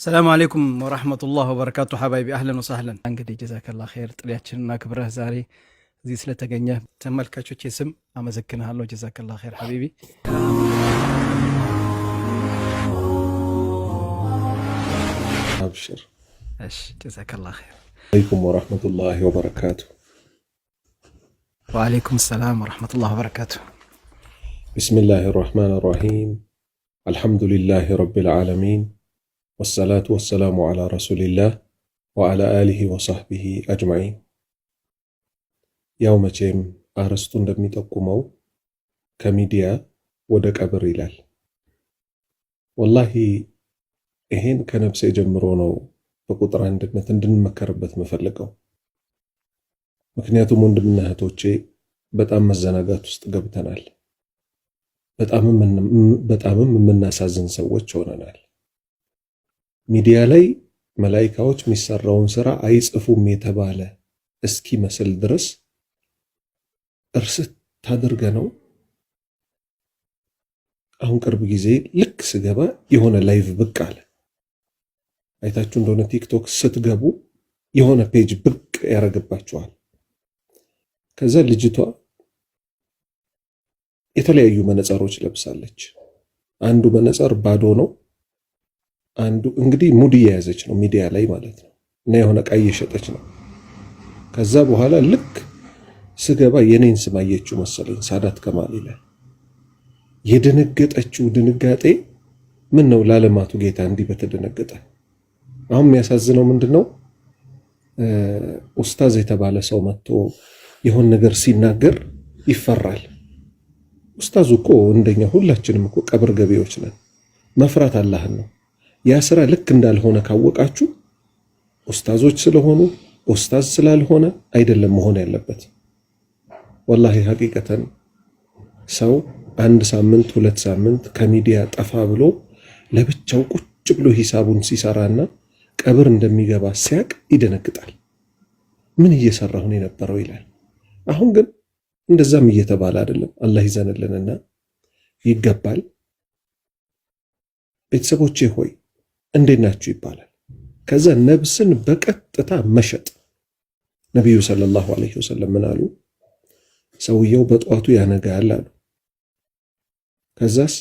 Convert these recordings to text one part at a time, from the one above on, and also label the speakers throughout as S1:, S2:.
S1: السلام عليكم ورحمة الله وبركاته حبايبي أهلا وسهلا እንግዲህ ጀዛከላ ኸይር ጥሪያችንና ክብረህ ዛሬ እዚህ ስለተገኘህ ተመልካቾቼ ስም አመሰግናለሁ። ጀዛከላ ኸይር ሐቢቢ።
S2: أبشر.
S1: እሺ ጀዛከላ ኸይር።
S2: عليكم ورحمة الله وبركاته.
S1: وعليكم السلام ورحمة الله وبركاته.
S2: بسم الله الرحمن الرحيم. الحمد لله رب العالمين والصلاة والسلام على رسول الله وعلى آله وصحبه أجمعين. يوم جيم أرستون دمي تقومو كميديا ودك أبريلال والله إهين كنبس يجمرونو بقطر عندنا تندن مكربت مفلقو مكنياتو من دمنا هتوچي بتأم الزناقات استقبتنال بتأمم من ناسازن سوت شوننال ሚዲያ ላይ መላእክቶች የሚሰራውን ስራ አይጽፉም የተባለ እስኪ መስል ድረስ እርስ ታደርገ ነው። አሁን ቅርብ ጊዜ ልክ ስገባ የሆነ ላይቭ ብቅ አለ። አይታችሁ እንደሆነ ቲክቶክ ስትገቡ የሆነ ፔጅ ብቅ ያረጋባችኋል። ከዛ ልጅቷ የተለያዩ መነጽሮች ለብሳለች። አንዱ መነጽር ባዶ ነው። አንዱ እንግዲህ ሙድ እየያዘች ነው ሚዲያ ላይ ማለት ነው። እና የሆነ ዕቃ እየሸጠች ነው። ከዛ በኋላ ልክ ስገባ የኔን ስም አየችው መሰለኝ ሳዳት ከማል ይላል። የደነገጠችው ድንጋጤ ምን ነው ላለማቱ ጌታ እንዲህ በተደነገጠ። አሁን የሚያሳዝነው ምንድነው ኡስታዝ የተባለ ሰው መጥቶ የሆነ ነገር ሲናገር ይፈራል። ኡስታዙ እኮ እንደኛ ሁላችንም እኮ ቀብር ገቢዎች ነን። መፍራት አላህን ነው። ያ ስራ ልክ እንዳልሆነ ካወቃችሁ ኡስታዞች ስለሆኑ ኡስታዝ ስላልሆነ አይደለም መሆን ያለበት። ወላሂ ሐቂቀተን ሰው አንድ ሳምንት ሁለት ሳምንት ከሚዲያ ጠፋ ብሎ ለብቻው ቁጭ ብሎ ሂሳቡን ሲሰራና ቀብር እንደሚገባ ሲያቅ ይደነግጣል። ምን እየሰራሁ ነው የነበረው ይላል። አሁን ግን እንደዛም እየተባለ አይደለም። አላህ ይዘንልንና ይገባል። ቤተሰቦቼ ሆይ እንዴት ናችሁ ይባላል። ከዛ ነብስን በቀጥታ መሸጥ ነብዩ ሰለላሁ ዐለይሂ ወሰለም ምን አሉ? ሰውየው በጧቱ ያነጋል አሉ። ከዛስ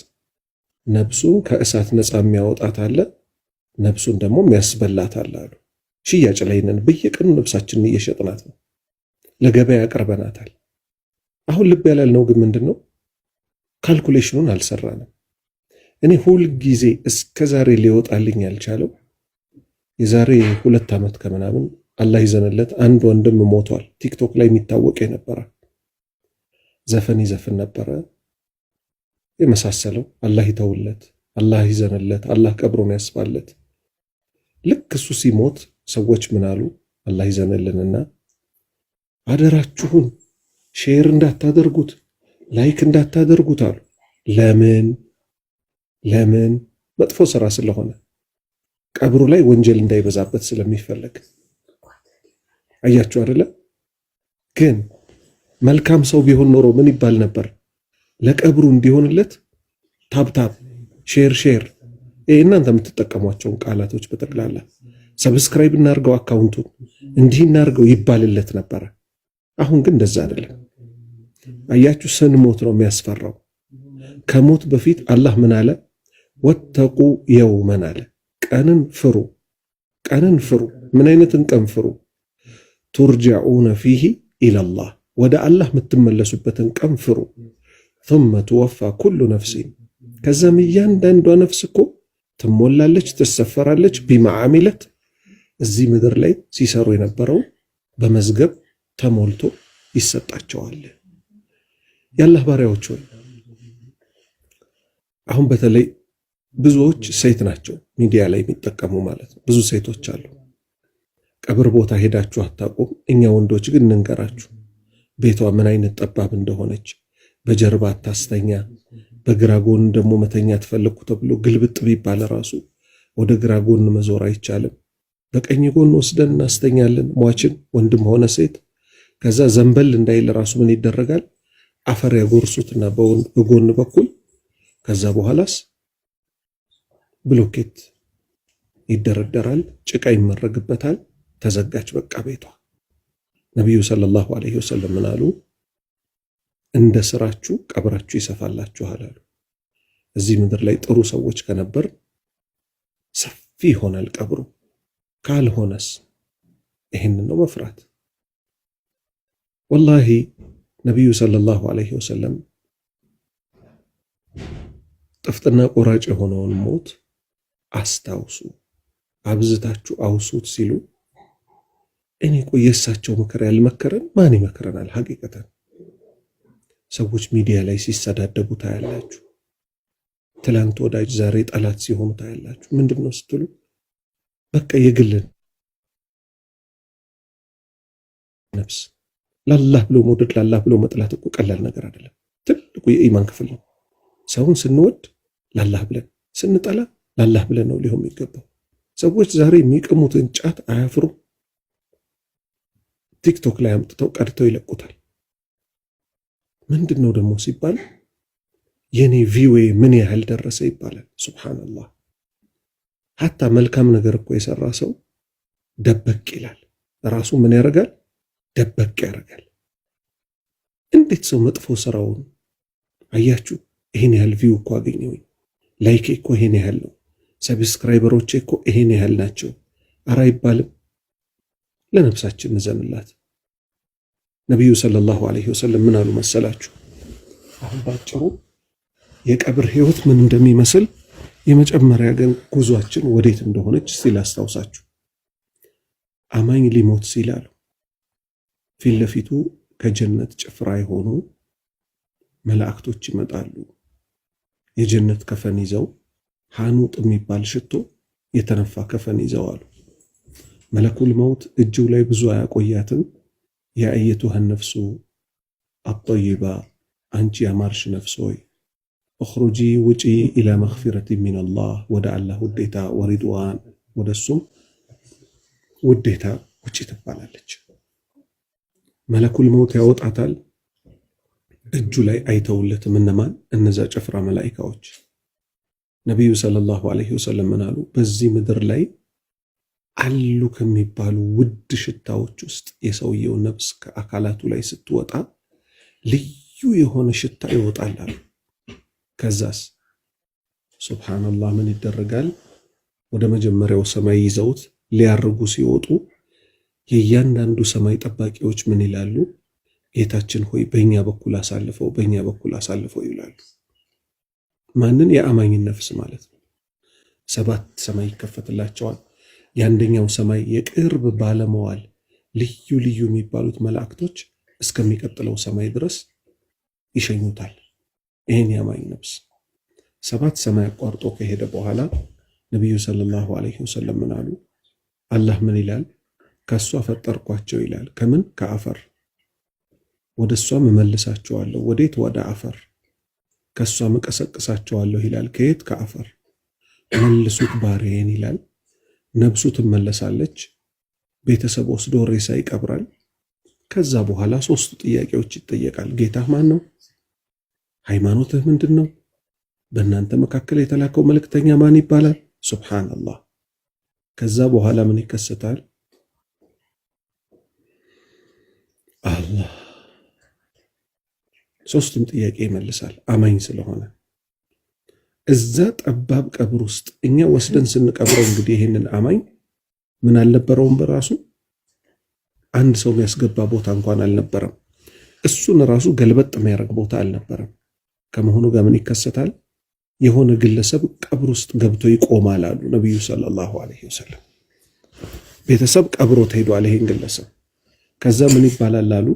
S2: ነብሱን ከእሳት ነፃ የሚያወጣት አለ፣ ነብሱን ደግሞ የሚያስበላት አለ አሉ። ሽያጭ ላይ ነን። በየቀኑ ነብሳችንን እየሸጥናት ነው፣ ለገበያ ያቀርበናታል። አሁን ልብ ያላልነው ግን ምንድነው? ካልኩሌሽኑን አልሰራንም። እኔ ሁል ጊዜ እስከዛሬ ሊወጣልኝ ያልቻለው የዛሬ 2 ዓመት ከምናምን አላህ ይዘንለት አንድ ወንድም ሞቷል። ቲክቶክ ላይ የሚታወቅ የነበረ ዘፈን ይዘፍን ነበረ የመሳሰለው። አላህ ይተውለት፣ አላህ ይዘንለት፣ አላህ ቀብሩን ያስፋለት። ልክ እሱ ሲሞት ሰዎች ምን አሉ? አላህ ይዘንልንና አደራችሁን ሼር እንዳታደርጉት፣ ላይክ እንዳታደርጉት አሉ። ለምን? መጥፎ ስራ ስለሆነ ቀብሩ ላይ ወንጀል እንዳይበዛበት ስለሚፈልግ። አያችሁ አይደለ? ግን መልካም ሰው ቢሆን ኖሮ ምን ይባል ነበር? ለቀብሩ እንዲሆንለት ታብታብ ሼር እናንተ የምትጠቀሟቸውን ቃላቶች በጠቅላላ ሰብስክራይብ እናርገው፣ አካውንቱን እንዲህ እናርገው ይባልለት ነበር። አሁን ግን እንደዛ አይደለም። አያችሁ ስንሞት ነው የሚያስፈራው። ከሞት በፊት አላህ ምን አለ? ወተቁ የውመን አለ። ቀንን ፍሩ። ምን አይነትን ቀን ፍሩ? ቱርጃኡነ ፊሂ ኢለላህ፣ ወደ አላህ የምትመለሱበትን ቀን ፍሩ። ثم توفى كل نفس፣ ከዛም እያንዳንዷ ነፍስ እኮ ትሞላለች፣ ትሰፈራለች። ቢማ ዓሚለት፣ እዚህ ምድር ላይ ሲሰሩ የነበረው በመዝገብ ተሞልቶ ይሰጣቸዋል። የአላህ ባሪያዎች ሆይ አሁን በተለይ ብዙዎች ሴት ናቸው ሚዲያ ላይ የሚጠቀሙ ማለት ነው። ብዙ ሴቶች አሉ። ቀብር ቦታ ሄዳችሁ አታውቁም። እኛ ወንዶች ግን እንንገራችሁ፣ ቤቷ ምን አይነት ጠባብ እንደሆነች። በጀርባ አታስተኛ፣ በግራ ጎን ደግሞ መተኛ ትፈልጉ ተብሎ ግልብጥ ቢባል ራሱ ወደ ግራ ጎን መዞር አይቻልም። በቀኝ ጎን ወስደን እናስተኛለን ሟችን፣ ወንድም ሆነ ሴት። ከዛ ዘንበል እንዳይል ራሱ ምን ይደረጋል? አፈር ያጎርሱትና በጎን በኩል ከዛ በኋላስ ብሎኬት ይደረደራል፣ ጭቃ ይመረግበታል፣ ተዘጋች በቃ ቤቷ። ነቢዩ ሰለላሁ ዐለይሂ ወሰለም ምን አሉ? እንደ ስራችሁ ቀብራችሁ ይሰፋላችኋል አሉ። እዚህ ምድር ላይ ጥሩ ሰዎች ከነበር ሰፊ ይሆናል ቀብሩ። ካልሆነስ ይህንን ነው መፍራት። ወላሂ ነቢዩ ሰለላሁ ዐለይሂ ወሰለም ጥፍጥና ቆራጭ የሆነውን ሞት አስታውሱ፣ አብዝታችሁ አውሱት ሲሉ እኔ ቆይ የእሳቸው ምክር ያልመከረን ማን ይመክረናል? ሐቂቀተን ሰዎች ሚዲያ ላይ ሲሰዳደቡ ታያላችሁ። ትላንት ወዳጅ ዛሬ ጠላት ሲሆኑ ታያላችሁ። ምንድን ነው ስትሉ በቃ የግልን ነፍስ ላላህ ብሎ መውደድ ላላህ ብሎ መጥላት እኮ ቀላል ነገር አይደለም። ትልቁ የኢማን ክፍል ነው። ሰውን ስንወድ ላላህ ብለን ስንጠላ ላላህ ብለን ነው ሊሆን የሚገባው። ሰዎች ዛሬ የሚቀሙትን ጫት አያፍሩም። ቲክቶክ ላይ አምጥተው ቀድተው ይለቁታል። ምንድነው ደግሞ ሲባል የኔ ቪዌ ምን ያህል ደረሰ ይባላል። ሱብሃንአላህ። ሐታ መልካም ነገር እኮ የሰራ ሰው ደበቅ ይላል። ራሱ ምን ያደርጋል? ደበቅ ያደርጋል። እንዴት ሰው መጥፎ ስራውን አያችሁ፣ ይሄን ያህል ቪው እኮ አገኘሁኝ፣ ላይክ እኮ ይሄን ያህል ነው፣ ሰብስክራይበሮች እኮ ይሄን ያህል ናቸው፣ አራ አይባልም። ለነፍሳችን እንዘንላት። ነቢዩ ሰለላሁ ዐለይሂ ወሰለም ምን አሉ መሰላችሁ? አሁን ባጭሩ የቀብር ህይወት ምን እንደሚመስል የመጨመሪያ ግን ጉዟችን ወዴት እንደሆነች ሲል አስታውሳችሁ። አማኝ ሊሞት ሲል አሉ ፊት ለፊቱ ከጀነት ጭፍራ የሆኑ መላእክቶች ይመጣሉ። የጀነት ከፈን ይዘው ሐኑጥ የሚባል ሽቶ የተነፋ ከፈን ይዘው አሉ። መለኩል መውት እጁ ላይ ብዙ አያቆያትም። ያ አየቱሃ ነፍሱ አጠይባ፣ አንቺ ያማርሽ ነፍስ ሆይ እኽሩጂ ውጪ ኢላ መግፊረት ሚነላህ፣ ወደ አላህ ውዴታ፣ ወሪድዋን፣ ወደሱም ውዴታ ውጪ ትባላለች። መለኩል መውት ያወጣታል። እጁ ላይ አይተውለትም። እነማን? እነዛ ጭፍራ መላኢካዎች። ነቢዩ ሰለላሁ ዐለይሂ ወሰለም ምን አሉ? በዚህ ምድር ላይ አሉ ከሚባሉ ውድ ሽታዎች ውስጥ የሰውየው ነፍስ ከአካላቱ ላይ ስትወጣ ልዩ የሆነ ሽታ ይወጣል አሉ። ከዛስ ሱብሃንአላህ ምን ይደረጋል? ወደ መጀመሪያው ሰማይ ይዘውት ሊያርጉ ሲወጡ የእያንዳንዱ ሰማይ ጠባቂዎች ምን ይላሉ? ጌታችን ሆይ በእኛ በኩል አሳልፈው፣ በእኛ በኩል አሳልፈው ይላሉ። ማንን? የአማኝን ነፍስ ማለት ነው። 7 ሰማይ ይከፈትላቸዋል። የአንደኛው ሰማይ የቅርብ ባለመዋል ልዩ ልዩ የሚባሉት መላእክቶች እስከሚቀጥለው ሰማይ ድረስ ይሸኙታል። ይህን የአማኝ ነፍስ 7 ሰማይ አቋርጦ ከሄደ በኋላ ነቢዩ ሰለላሁ ዐለይሂ ወሰለም ምን አሉ? አላህ ምን ይላል? ከእሷ ፈጠርኳቸው ይላል። ከምን? ከአፈር። ወደ እሷም እመልሳቸዋለሁ። ወዴት? ወደ አፈር። ከእሷም እቀሰቅሳቸዋለሁ ይላል። ከየት? ከአፈር። መልሱት ባሪያዬን ይላል። ነብሱ ትመለሳለች። ቤተሰብ ወስዶ ሬሳ ይቀብራል። ከዛ በኋላ 3 ጥያቄዎች ይጠየቃል። ጌታህ ማን ነው? ሃይማኖትህ ምንድን ነው? በእናንተ መካከል የተላከው መልእክተኛ ማን ይባላል? ሱብሃንአላህ። ከዛ በኋላ ምን ይከሰታል? አላህ 3ቱም ጥያቄ ይመልሳል አማኝ ስለሆነ። እዛ ጠባብ ቀብር ውስጥ እኛ ወስደን ስንቀብረው እንግዲህ ይሄንን አማኝ ምን አልነበረውም፣ በራሱ አንድ ሰው የሚያስገባ ቦታ እንኳን አልነበረም። እሱን ራሱ ገልበጥ የሚያደርግ ቦታ አልነበረም። ከመሆኑ ጋር ምን ይከሰታል? የሆነ ግለሰብ ቀብር ውስጥ ገብቶ ይቆማል አሉ ነቢዩ ሰለላሁ ዐለይሂ ወሰለም። ቤተሰብ ቀብሮት ሄዷል ይሄን ግለሰብ። ከዛ ምን ይባላል አሉ?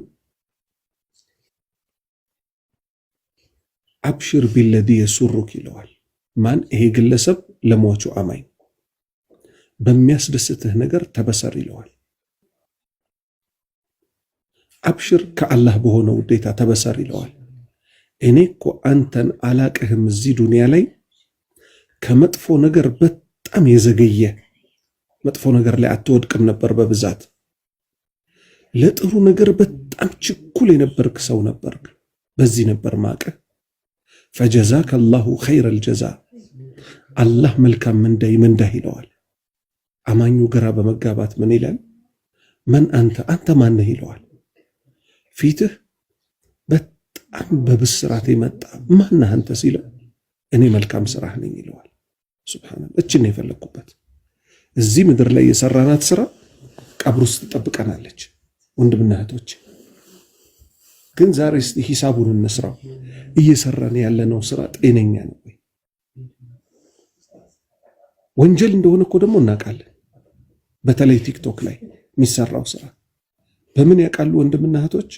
S2: አብሽር ቢለዲ የሱሩክ ይለዋል። ማን? ይሄ ግለሰብ ለሟቹ አማኝ በሚያስደስትህ ነገር ተበሰር ይለዋል። አብሽር ከአላህ በሆነ ውዴታ ተበሰር ይለዋል። እኔ እኮ አንተን አላቅህም፣ እዚህ ዱንያ ላይ ከመጥፎ ነገር በጣም የዘገየ መጥፎ ነገር ላይ አትወድቅም ነበር በብዛት ለጥሩ ነገር በጣም ችኩል የነበርክ ሰው ነበርክ። በዚህ ነበር ማቀህ። ፈጀዛከ አላሁ ኸይረል ጀዛ፣ አላህ መልካም ምንዳህ ይለዋል። አማኙ ግራ በመጋባት ምን ይላል? መን አንተ ማን ነህ ይለዋል። ፊትህ በጣም በብስራት የመጣ ማን ነህ አንተ ሲለው እኔ መልካም ስራህ ነኝ ይለዋል። ሱብሃንአላህ። እችን የፈለኩበት እዚህ ምድር ላይ የሰራናት ስራ ቀብር ውስጥ ትጠብቀናለች። ወንድምና እህቶች ግን ዛሬ እስቲ ሂሳቡን እንስራው። እየሰራን ያለነው ስራ ጤነኛ ነው ወይ? ወንጀል እንደሆነ እኮ ደግሞ እናውቃለን። በተለይ ቲክቶክ ላይ የሚሰራው ስራ በምን ያውቃሉ ወንድምና እህቶች?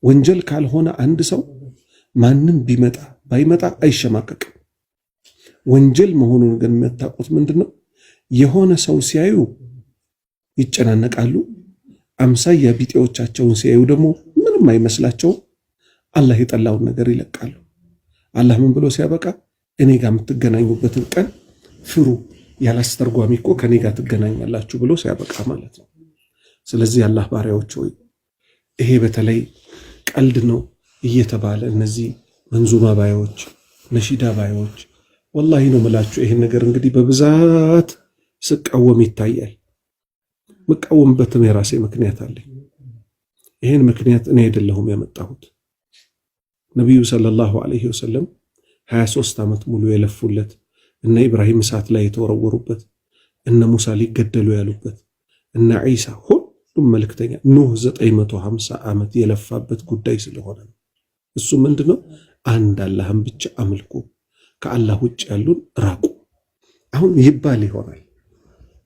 S2: ወንጀል ካልሆነ አንድ ሰው ማንም ቢመጣ ባይመጣ አይሸማቀቅም። ወንጀል መሆኑን ግን የምታውቁት ምንድነው? የሆነ ሰው ሲያዩ ይጨናነቃሉ። አምሳያ ቢጤዎቻቸውን ሲያዩ ደግሞ ምንም አይመስላቸውም። አላህ የጠላውን ነገር ይለቃሉ። አላህ ምን ብሎ ሲያበቃ እኔ ጋር የምትገናኙበትን ቀን ፍሩ፣ ያላስተርጓሚ እኮ ከኔ ጋር ትገናኛላችሁ ብሎ ሲያበቃ ማለት ነው። ስለዚህ አላህ ባሪያዎች ሆይ ይሄ በተለይ ቀልድ ነው እየተባለ እነዚህ መንዙማ ባዮች፣ ነሺዳ ባዮች ወላሂ ነው የምላችሁ ይሄን ነገር እንግዲህ በብዛት ስቃወም ይታያል። መቃወምበትም የራሴ ምክንያት አለኝ። ይሄን ምክንያት እኔ አይደለሁም ያመጣሁት። ነብዩ ሰለላሁ ዐለይሂ ወሰለም 23 ዓመት ሙሉ የለፉለት፣ እነ ኢብራሂም እሳት ላይ የተወረወሩበት፣ እነ ሙሳ ሊገደሉ ያሉበት፣ እነ ዒሳ ሁሉም መልእክተኛ፣ ኑህ 950 ዓመት የለፋበት ጉዳይ ስለሆነ ነው። እሱ ምንድነው? አንድ አላህን ብቻ አምልኩ፣ ከአላህ ውጭ ያሉን ራቁ። አሁን ይባል ይሆናል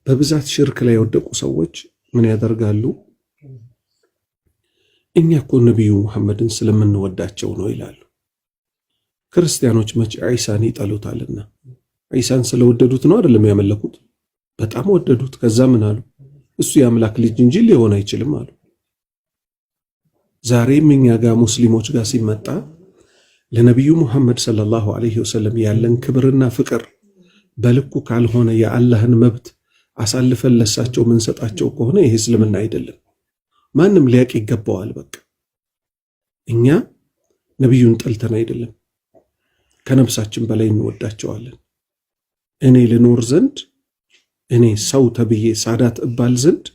S2: በብዛት ሽርክ ላይ የወደቁ ሰዎች ምን ያደርጋሉ? እኛ እኮ ነብዩ መሐመድን ስለምንወዳቸው ነው ይላሉ። ክርስቲያኖች መቼ ዒሳን ይጠሉታልና? ዒሳን ስለወደዱት ነው አይደለም ያመለኩት? በጣም ወደዱት። ከዛ ምን አሉ? እሱ የአምላክ ልጅ እንጂ ሊሆን አይችልም አሉ። ዛሬም እኛ ጋር ሙስሊሞች ጋር ሲመጣ ለነብዩ መሐመድ ሰለላሁ ዐለይሂ ወሰለም ያለን ክብርና ፍቅር በልኩ ካልሆነ የአላህን መብት አሳልፈን ለሳቸው ምንሰጣቸው ከሆነ ይሄ እስልምና አይደለም። ማንም ሊያቅ ይገባዋል። በቃ እኛ ነብዩን ጠልተን አይደለም፣ ከነፍሳችን በላይ እንወዳቸዋለን። እኔ ልኖር ዘንድ እኔ ሰው ተብዬ ሳዳት እባል ዘንድ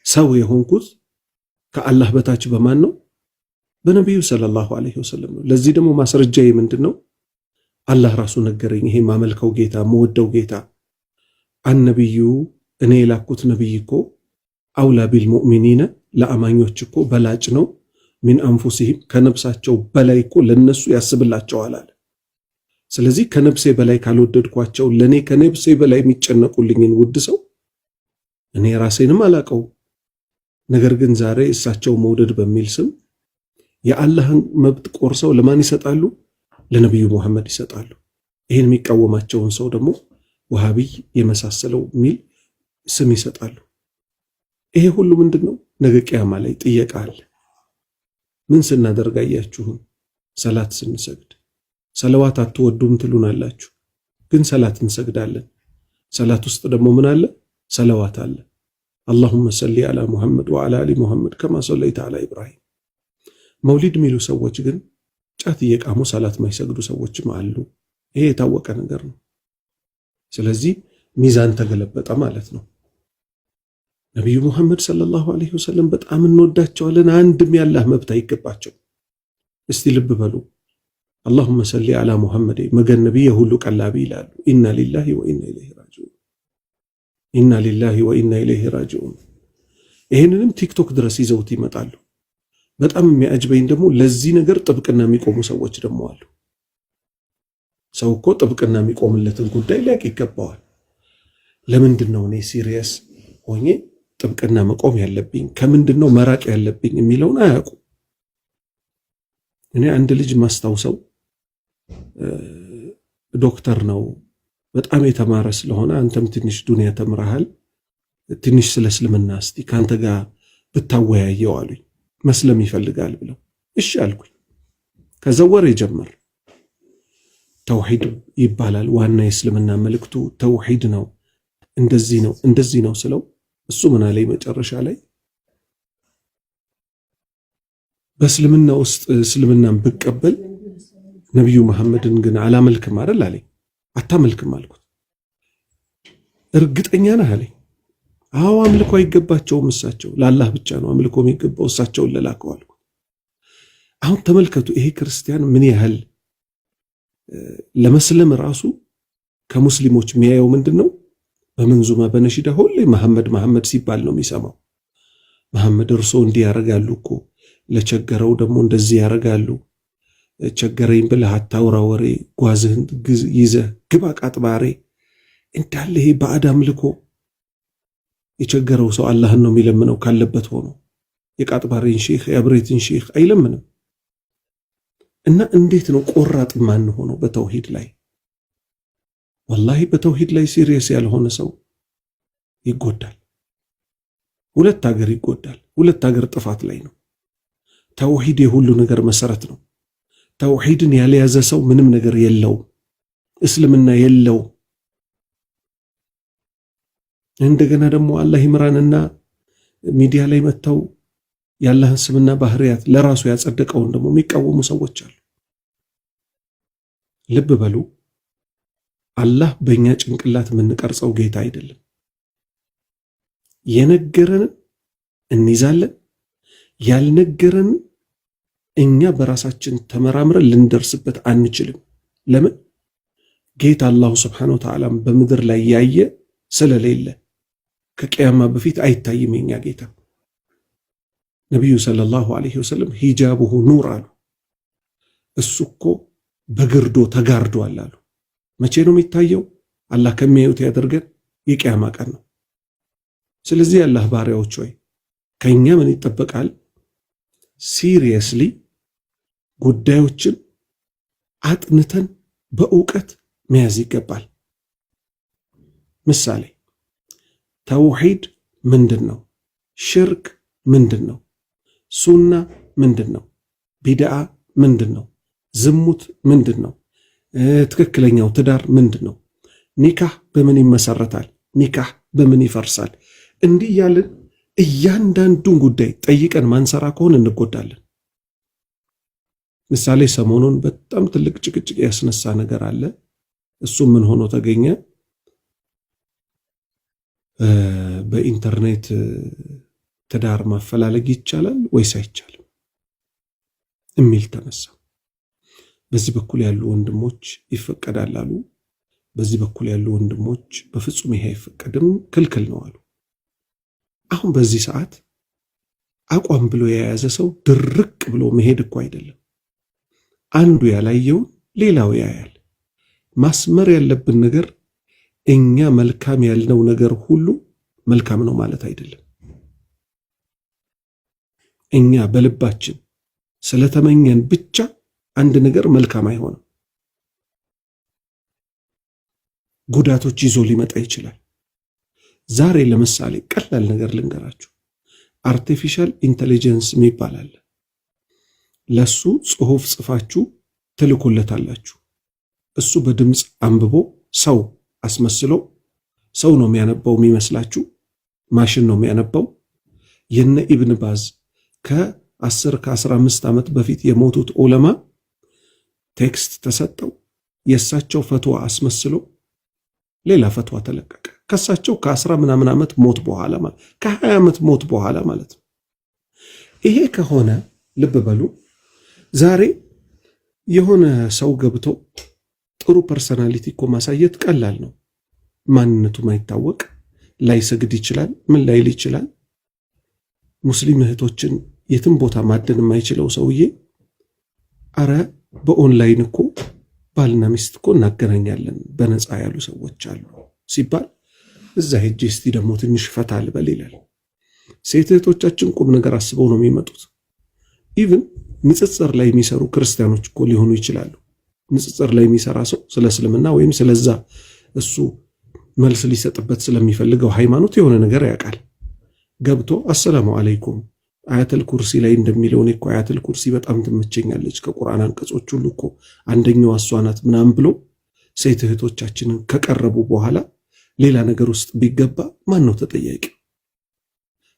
S2: ሰው የሆንኩት ከአላህ በታች በማን ነው? በነብዩ ሰለላሁ ዐለይሂ ወሰለም ነው። ለዚህ ደግሞ ማስረጃዬ ምንድነው? አላህ ራሱ ነገረኝ። ይሄ ማመልከው ጌታ መወደው ጌታ አንነብዩ እኔ የላኩት ነብይ እኮ አውላ ቢልሙእሚኒነ ለአማኞች እኮ በላጭ ነው። ሚን አንፉሲሂም ከነፍሳቸው በላይ እኮ ለነሱ ያስብላቸዋል አለ። ስለዚህ ከነፍሴ በላይ ካልወደድኳቸው ለኔ ከነፍሴ በላይ የሚጨነቁልኝን ውድ ሰው እኔ ራሴንም አላቀው። ነገር ግን ዛሬ እሳቸው መውደድ በሚል ስም የአላህን መብት ቆርሰው ለማን ይሰጣሉ? ለነብዩ መሐመድ ይሰጣሉ። ይሄን የሚቃወማቸውን ሰው ደግሞ ወሃቢይ የመሳሰለው ሚል ስም ይሰጣሉ። ይሄ ሁሉ ምንድነው? ነገ ቂያማ ላይ ጥየቃ አለ። ምን ስናደርግ አያችሁን? ሰላት ስንሰግድ ሰለዋት አትወዱም ትሉናላችሁ፣ ግን ሰላት እንሰግዳለን። ሰላት ውስጥ ደግሞ ምን አለ? ሰለዋት አለ። አላሁመ ሰሊ አላ ሙሐመድ ወአላ አሊ ሙሐመድ ከማ ሰለይተ አላ ኢብራሂም። መውሊድ የሚሉ ሰዎች ግን ጫት እየቃሙ ሰላት ማይሰግዱ ሰዎችም አሉ። ይሄ የታወቀ ነገር ነው። ስለዚህ ሚዛን ተገለበጠ ማለት ነው። ነብዩ መሐመድ ሰለላሁ ዐለይሂ ወሰለም በጣም እንወዳቸዋለን። አንድም ያላህ መብት አይገባቸው። እስቲ ልብ በሉ። አላሁመ ሰሊ አላ ሙሐመድ መገን ነብይ ሁሉ ቀላቢ ይላሉ። ኢና ሊላሂ ወኢና ኢለይሂ ራጂዑን፣ ኢና ሊላሂ ወኢና ኢለይሂ ራጂዑን። ይሄንንም ቲክቶክ ድረስ ይዘውት ይመጣሉ። በጣም የሚያጅበኝ ደግሞ ለዚህ ነገር ጥብቅና የሚቆሙ ሰዎች ደግሞ አሉ። ሰው እኮ ጥብቅና የሚቆምለትን ጉዳይ ሊያቅ ይገባዋል። ለምንድን ነው እኔ ሲሪየስ ሆኜ ጥብቅና መቆም ያለብኝ ከምንድን ነው መራቅ ያለብኝ የሚለውን አያውቁ። እኔ አንድ ልጅ ማስታውሰው ዶክተር ነው፣ በጣም የተማረ ስለሆነ አንተም ትንሽ ዱንያ ተምረሃል፣ ትንሽ ስለ እስልምና እስቲ ካንተ ጋር ብታወያየው አሉኝ። መስለም ይፈልጋል ብለው እሺ አልኩኝ። ከዛ ወሬ ጀመር። ተውሂድ ይባላል ዋና የእስልምና መልእክቱ ተውሂድ ነው፣ እንደዚህ ነው እንደዚህ ነው ስለው እሱ ምን አለኝ መጨረሻ ላይ በእስልምና ውስጥ እስልምናን ብቀበል ነብዩ መሐመድን ግን አላመልክም አይደል አለኝ። አታመልክም አልኩት። እርግጠኛ ነህ አለኝ። አዎ አምልኮ አይገባቸውም፣ እሳቸው ለአላህ ብቻ ነው አምልኮ የሚገባው፣ እሳቸውን ለላከው አልኩ። አሁን ተመልከቱ፣ ይሄ ክርስቲያን ምን ያህል ለመስለም ራሱ ከሙስሊሞች የሚያየው ምንድነው? በመንዙማ በነሺዳ ሁሌ መሐመድ መሐመድ ሲባል ነው የሚሰማው። መሐመድ እርሶ እንዲህ ያረጋሉ እኮ፣ ለቸገረው ደግሞ እንደዚህ ያረጋሉ፣ ቸገረኝ ብለህ አታውራ ወሬ፣ ጓዝህን ይዘህ ግባ ቃጥባሬ፣ እንዳለ ይሄ ባዕድ አምልኮ። የቸገረው ሰው አላህን ነው የሚለምነው ካለበት ሆኖ፣ የቃጥባሬን ሼኽ የአብሬትን ሼኽ አይለምንም። እና እንዴት ነው ቆራጥ ማን ሆኖ በተውሂድ ላይ? ወላሂ በተውሂድ ላይ ሲሪየስ ያልሆነ ሰው ይጎዳል። ሁለት ሀገር ይጎዳል። ሁለት ሀገር ጥፋት ላይ ነው። ተውሂድ የሁሉ ነገር መሰረት ነው። ተውሂድን ያልያዘ ሰው ምንም ነገር የለውም፣ እስልምና የለውም። እንደገና ደግሞ አላህ ይምራንና ሚዲያ ላይ መጥተው የአላህን ስምና ባህሪያት ለራሱ ያጸደቀውን ደግሞ የሚቃወሙ ሰዎች አሉ። ልብ በሉ፣ አላህ በእኛ ጭንቅላት የምንቀርጸው ጌታ አይደለም። የነገረንን እንይዛለን፣ ያልነገረንን እኛ በራሳችን ተመራምረን ልንደርስበት አንችልም። ለምን? ጌታ አላሁ ስብሓነሁ ወተዓላ በምድር ላይ ያየ ስለሌለ ከቂያማ በፊት አይታይም የኛ ጌታ። ነቢዩ ሰለላሁ ዐለይሂ ወሰለም ሂጃቡሁ ኑር አሉ። እሱ እኮ በግርዶ ተጋርዷል አሉ። መቼ ነው የሚታየው? አላህ ከሚያዩት ያደርገን፣ የቂያማ ቀን ነው። ስለዚህ የአላህ ባሪያዎች ሆይ ከኛ ምን ይጠበቃል? ሲሪየስሊ ጉዳዮችን አጥንተን በእውቀት መያዝ ይገባል። ምሳሌ ተውሂድ ምንድን ነው? ሽርክ ምንድን ነው? ሱና ምንድን ነው? ቢድዓ ምንድን ነው? ዝሙት ምንድን ነው? ትክክለኛው ትዳር ምንድን ነው? ኒካህ በምን ይመሰረታል? ኒካህ በምን ይፈርሳል? እንዲህ ያልን እያንዳንዱን ጉዳይ ጠይቀን ማንሰራ ከሆነ እንጎዳለን። ምሳሌ ሰሞኑን በጣም ትልቅ ጭቅጭቅ ያስነሳ ነገር አለ። እሱ ምን ሆኖ ተገኘ? በኢንተርኔት ትዳር ማፈላለግ ይቻላል ወይስ አይቻልም የሚል ተነሳ። በዚህ በኩል ያሉ ወንድሞች ይፈቀዳል አሉ። በዚህ በኩል ያሉ ወንድሞች በፍጹም ይሄ አይፈቀድም ክልክል ነው አሉ። አሁን በዚህ ሰዓት አቋም ብሎ የያዘ ሰው ድርቅ ብሎ መሄድ እኮ አይደለም። አንዱ ያላየውን ሌላው ያያል። ማስመር ያለብን ነገር እኛ መልካም ያልነው ነገር ሁሉ መልካም ነው ማለት አይደለም። እኛ በልባችን ስለተመኘን ብቻ አንድ ነገር መልካም አይሆንም። ጉዳቶች ይዞ ሊመጣ ይችላል። ዛሬ ለምሳሌ ቀላል ነገር ልንገራችሁ። አርቲፊሻል ኢንተለጀንስ የሚባል አለ። ለሱ ጽሑፍ ጽፋችሁ ትልኩለታላችሁ። እሱ በድምፅ አንብቦ ሰው አስመስሎ ሰው ነው የሚያነባው የሚመስላችሁ፣ ማሽን ነው የሚያነባው። የነ ኢብን ባዝ ከ10 ከ15 ዓመት በፊት የሞቱት ዑለማ ቴክስት ተሰጠው፣ የእሳቸው ፈትዋ አስመስሎ ሌላ ፈትዋ ተለቀቀ። ከሳቸው ከ10 ምናምን ዓመት ሞት በኋላ ማለት ከ20 ዓመት ሞት በኋላ ማለት ነው። ይሄ ከሆነ ልብ በሉ፣ ዛሬ የሆነ ሰው ገብቶ ጥሩ ፐርሰናሊቲ እኮ ማሳየት ቀላል ነው። ማንነቱ ማይታወቅ ላይሰግድ ይችላል፣ ምን ላይል ይችላል። ሙስሊም እህቶችን የትም ቦታ ማደን የማይችለው ሰውዬ አረ በኦንላይን እኮ ባልና ሚስት እኮ እናገናኛለን በነፃ ያሉ ሰዎች አሉ ሲባል እዛ ሄጄ እስቲ ደግሞ ትንሽ ፈታ ልበል ይላል። ሴት እህቶቻችን ቁም ነገር አስበው ነው የሚመጡት። ኢቭን ንጽጽር ላይ የሚሰሩ ክርስቲያኖች እኮ ሊሆኑ ይችላሉ። ንጽጽር ላይ የሚሰራ ሰው ስለ እስልምና ወይም ስለዛ እሱ መልስ ሊሰጥበት ስለሚፈልገው ሃይማኖት የሆነ ነገር ያውቃል። ገብቶ አሰላሙ አለይኩም አያተል ኩርሲ ላይ እንደሚለው እኔ እኮ አያተል ኩርሲ በጣም ትመቸኛለች ከቁርአን አንቀጾች ሁሉ እኮ አንደኛው እሷ ናት ምናምን ብሎ ሴት እህቶቻችንን ከቀረቡ በኋላ ሌላ ነገር ውስጥ ቢገባ ማን ነው ተጠያቂ?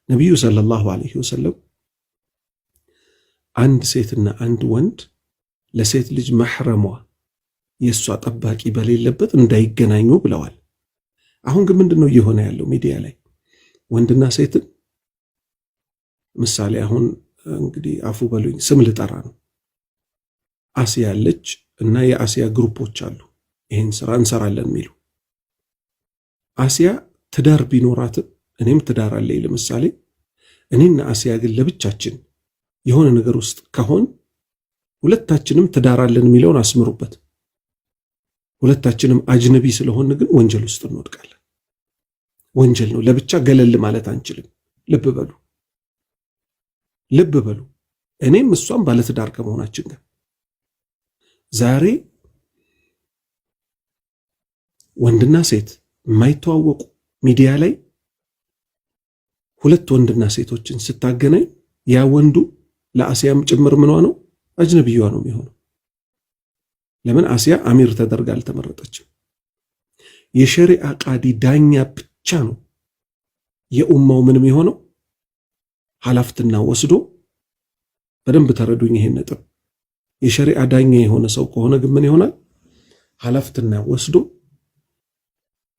S2: ነቢዩ ሰለላሁ ዐለይሂ ወሰለም አንድ ሴትና አንድ ወንድ ለሴት ልጅ መሕረሟ የእሷ ጠባቂ በሌለበት እንዳይገናኙ ብለዋል። አሁን ግን ምንድነው እየሆነ ያለው ሚዲያ ላይ ወንድና ሴትን ምሳሌ አሁን እንግዲህ አፉ በሉኝ ስም ልጠራ ነው። አሲያ አለች እና የአሲያ ግሩፖች አሉ ይሄን ስራ እንሰራለን የሚሉ። አሲያ ትዳር ቢኖራት እኔም ትዳር አለኝ ለምሳሌ እኔና አሲያ ግን ለብቻችን የሆነ ነገር ውስጥ ከሆን ሁለታችንም ትዳር አለን የሚለውን አስምሩበት። ሁለታችንም አጅነቢ ስለሆን ግን ወንጀል ውስጥ እንወድቃለን። ወንጀል ነው። ለብቻ ገለል ማለት አንችልም። ልብ በሉ። እኔም እሷም ባለትዳር ከመሆናችን ጋር ዛሬ ወንድና ሴት የማይተዋወቁ ሚዲያ ላይ ሁለት ወንድና ሴቶችን ስታገናኝ ያ ወንዱ ለአሲያም ጭምር ምኗ ነው አጅነቢዋ ነው የሚሆነው። ለምን አሲያ አሚር ተደርጋ አልተመረጠችም። የሸሪዓ ቃዲ ዳኛ ብቻ ነው የኡማው ምንም የሆነው ሐላፍትና ወስዶ በደንብ ተረዱኝ ይሄን ነጥብ። የሸሪዓ ዳኛ የሆነ ሰው ከሆነ ግን ምን ይሆናል? ሐላፍትና ወስዶ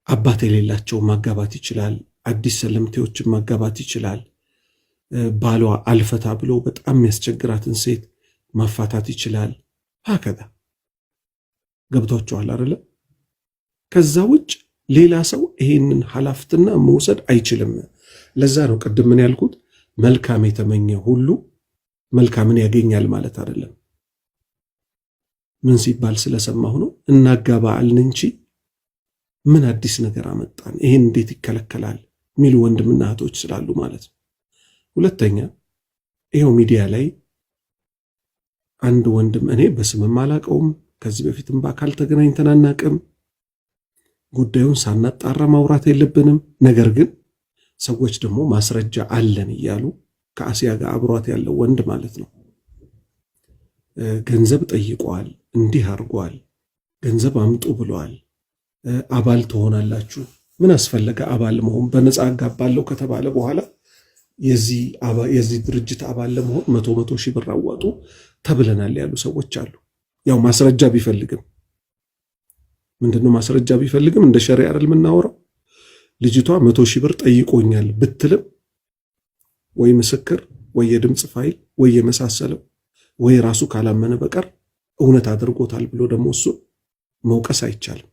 S2: አባት የሌላቸው ማጋባት ይችላል። አዲስ ሰለምቴዎችን ማጋባት ይችላል። ባሏ አልፈታ ብሎ በጣም የሚያስቸግራትን ሴት ማፋታት ይችላል። ሀከዛ ገብቷቸዋል አይደለ? ከዛ ውጭ ሌላ ሰው ይሄንን ሐላፍትና መውሰድ አይችልም። ለዛ ነው ቅድም ምን ያልኩት መልካም የተመኘ ሁሉ መልካምን ያገኛል ማለት አይደለም። ምን ሲባል ስለሰማሁ ነው። እናጋባ አልን እንጂ ምን አዲስ ነገር አመጣን፣ ይሄን እንዴት ይከለከላል የሚሉ ወንድምና እህቶች ስላሉ ማለት ነው። ሁለተኛ ይሄው ሚዲያ ላይ አንድ ወንድም እኔ በስምም አላቀውም፣ ከዚህ በፊትም በአካል ተገናኝተን አናቅም፣ ጉዳዩን ሳናጣራ ማውራት የለብንም። ነገር ግን ሰዎች ደግሞ ማስረጃ አለን እያሉ ከአሲያ ጋር አብሯት ያለው ወንድ ማለት ነው ገንዘብ ጠይቋል፣ እንዲህ አድርጓል፣ ገንዘብ አምጡ ብለዋል፣ አባል ትሆናላችሁ። ምን አስፈለገ አባል መሆን? በነፃ አጋባለሁ ከተባለ በኋላ የዚህ ድርጅት አባል ለመሆን 100 ሺህ ብር አዋጡ ተብለናል ያሉ ሰዎች አሉ። ያው ማስረጃ ቢፈልግም ምንድነው ማስረጃ ቢፈልግም እንደ ሸሪዓ አይደል የምናወራው። ልጅቷ 100 ሺህ ብር ጠይቆኛል ብትልም ወይ ምስክር ወይ የድምፅ ፋይል ወይ የመሳሰለው ወይ ራሱ ካላመነ በቀር እውነት አድርጎታል ብሎ ደግሞ እሱ መውቀስ አይቻልም።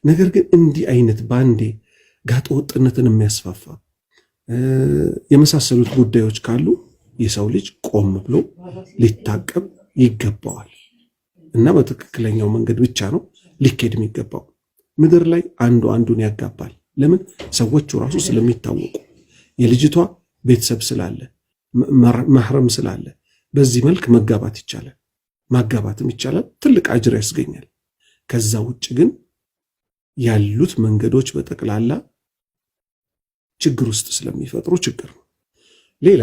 S2: ነገር ግን እንዲህ አይነት ባንዴ ጋጠ ወጥነትን የሚያስፋፋ የመሳሰሉት ጉዳዮች ካሉ የሰው ልጅ ቆም ብሎ ሊታቀብ ይገባዋል እና በትክክለኛው መንገድ ብቻ ነው ሊኬድ የሚገባው። ምድር ላይ አንዱ አንዱን ያጋባል። ለምን? ሰዎቹ ራሱ ስለሚታወቁ የልጅቷ ቤተሰብ ስላለ ማህረም ስላለ በዚህ መልክ መጋባት ይቻላል፣ ማጋባትም ይቻላል፣ ትልቅ አጅር ያስገኛል። ከዛ ውጭ ግን ያሉት መንገዶች በጠቅላላ ችግር ውስጥ ስለሚፈጥሩ ችግር ነው። ሌላ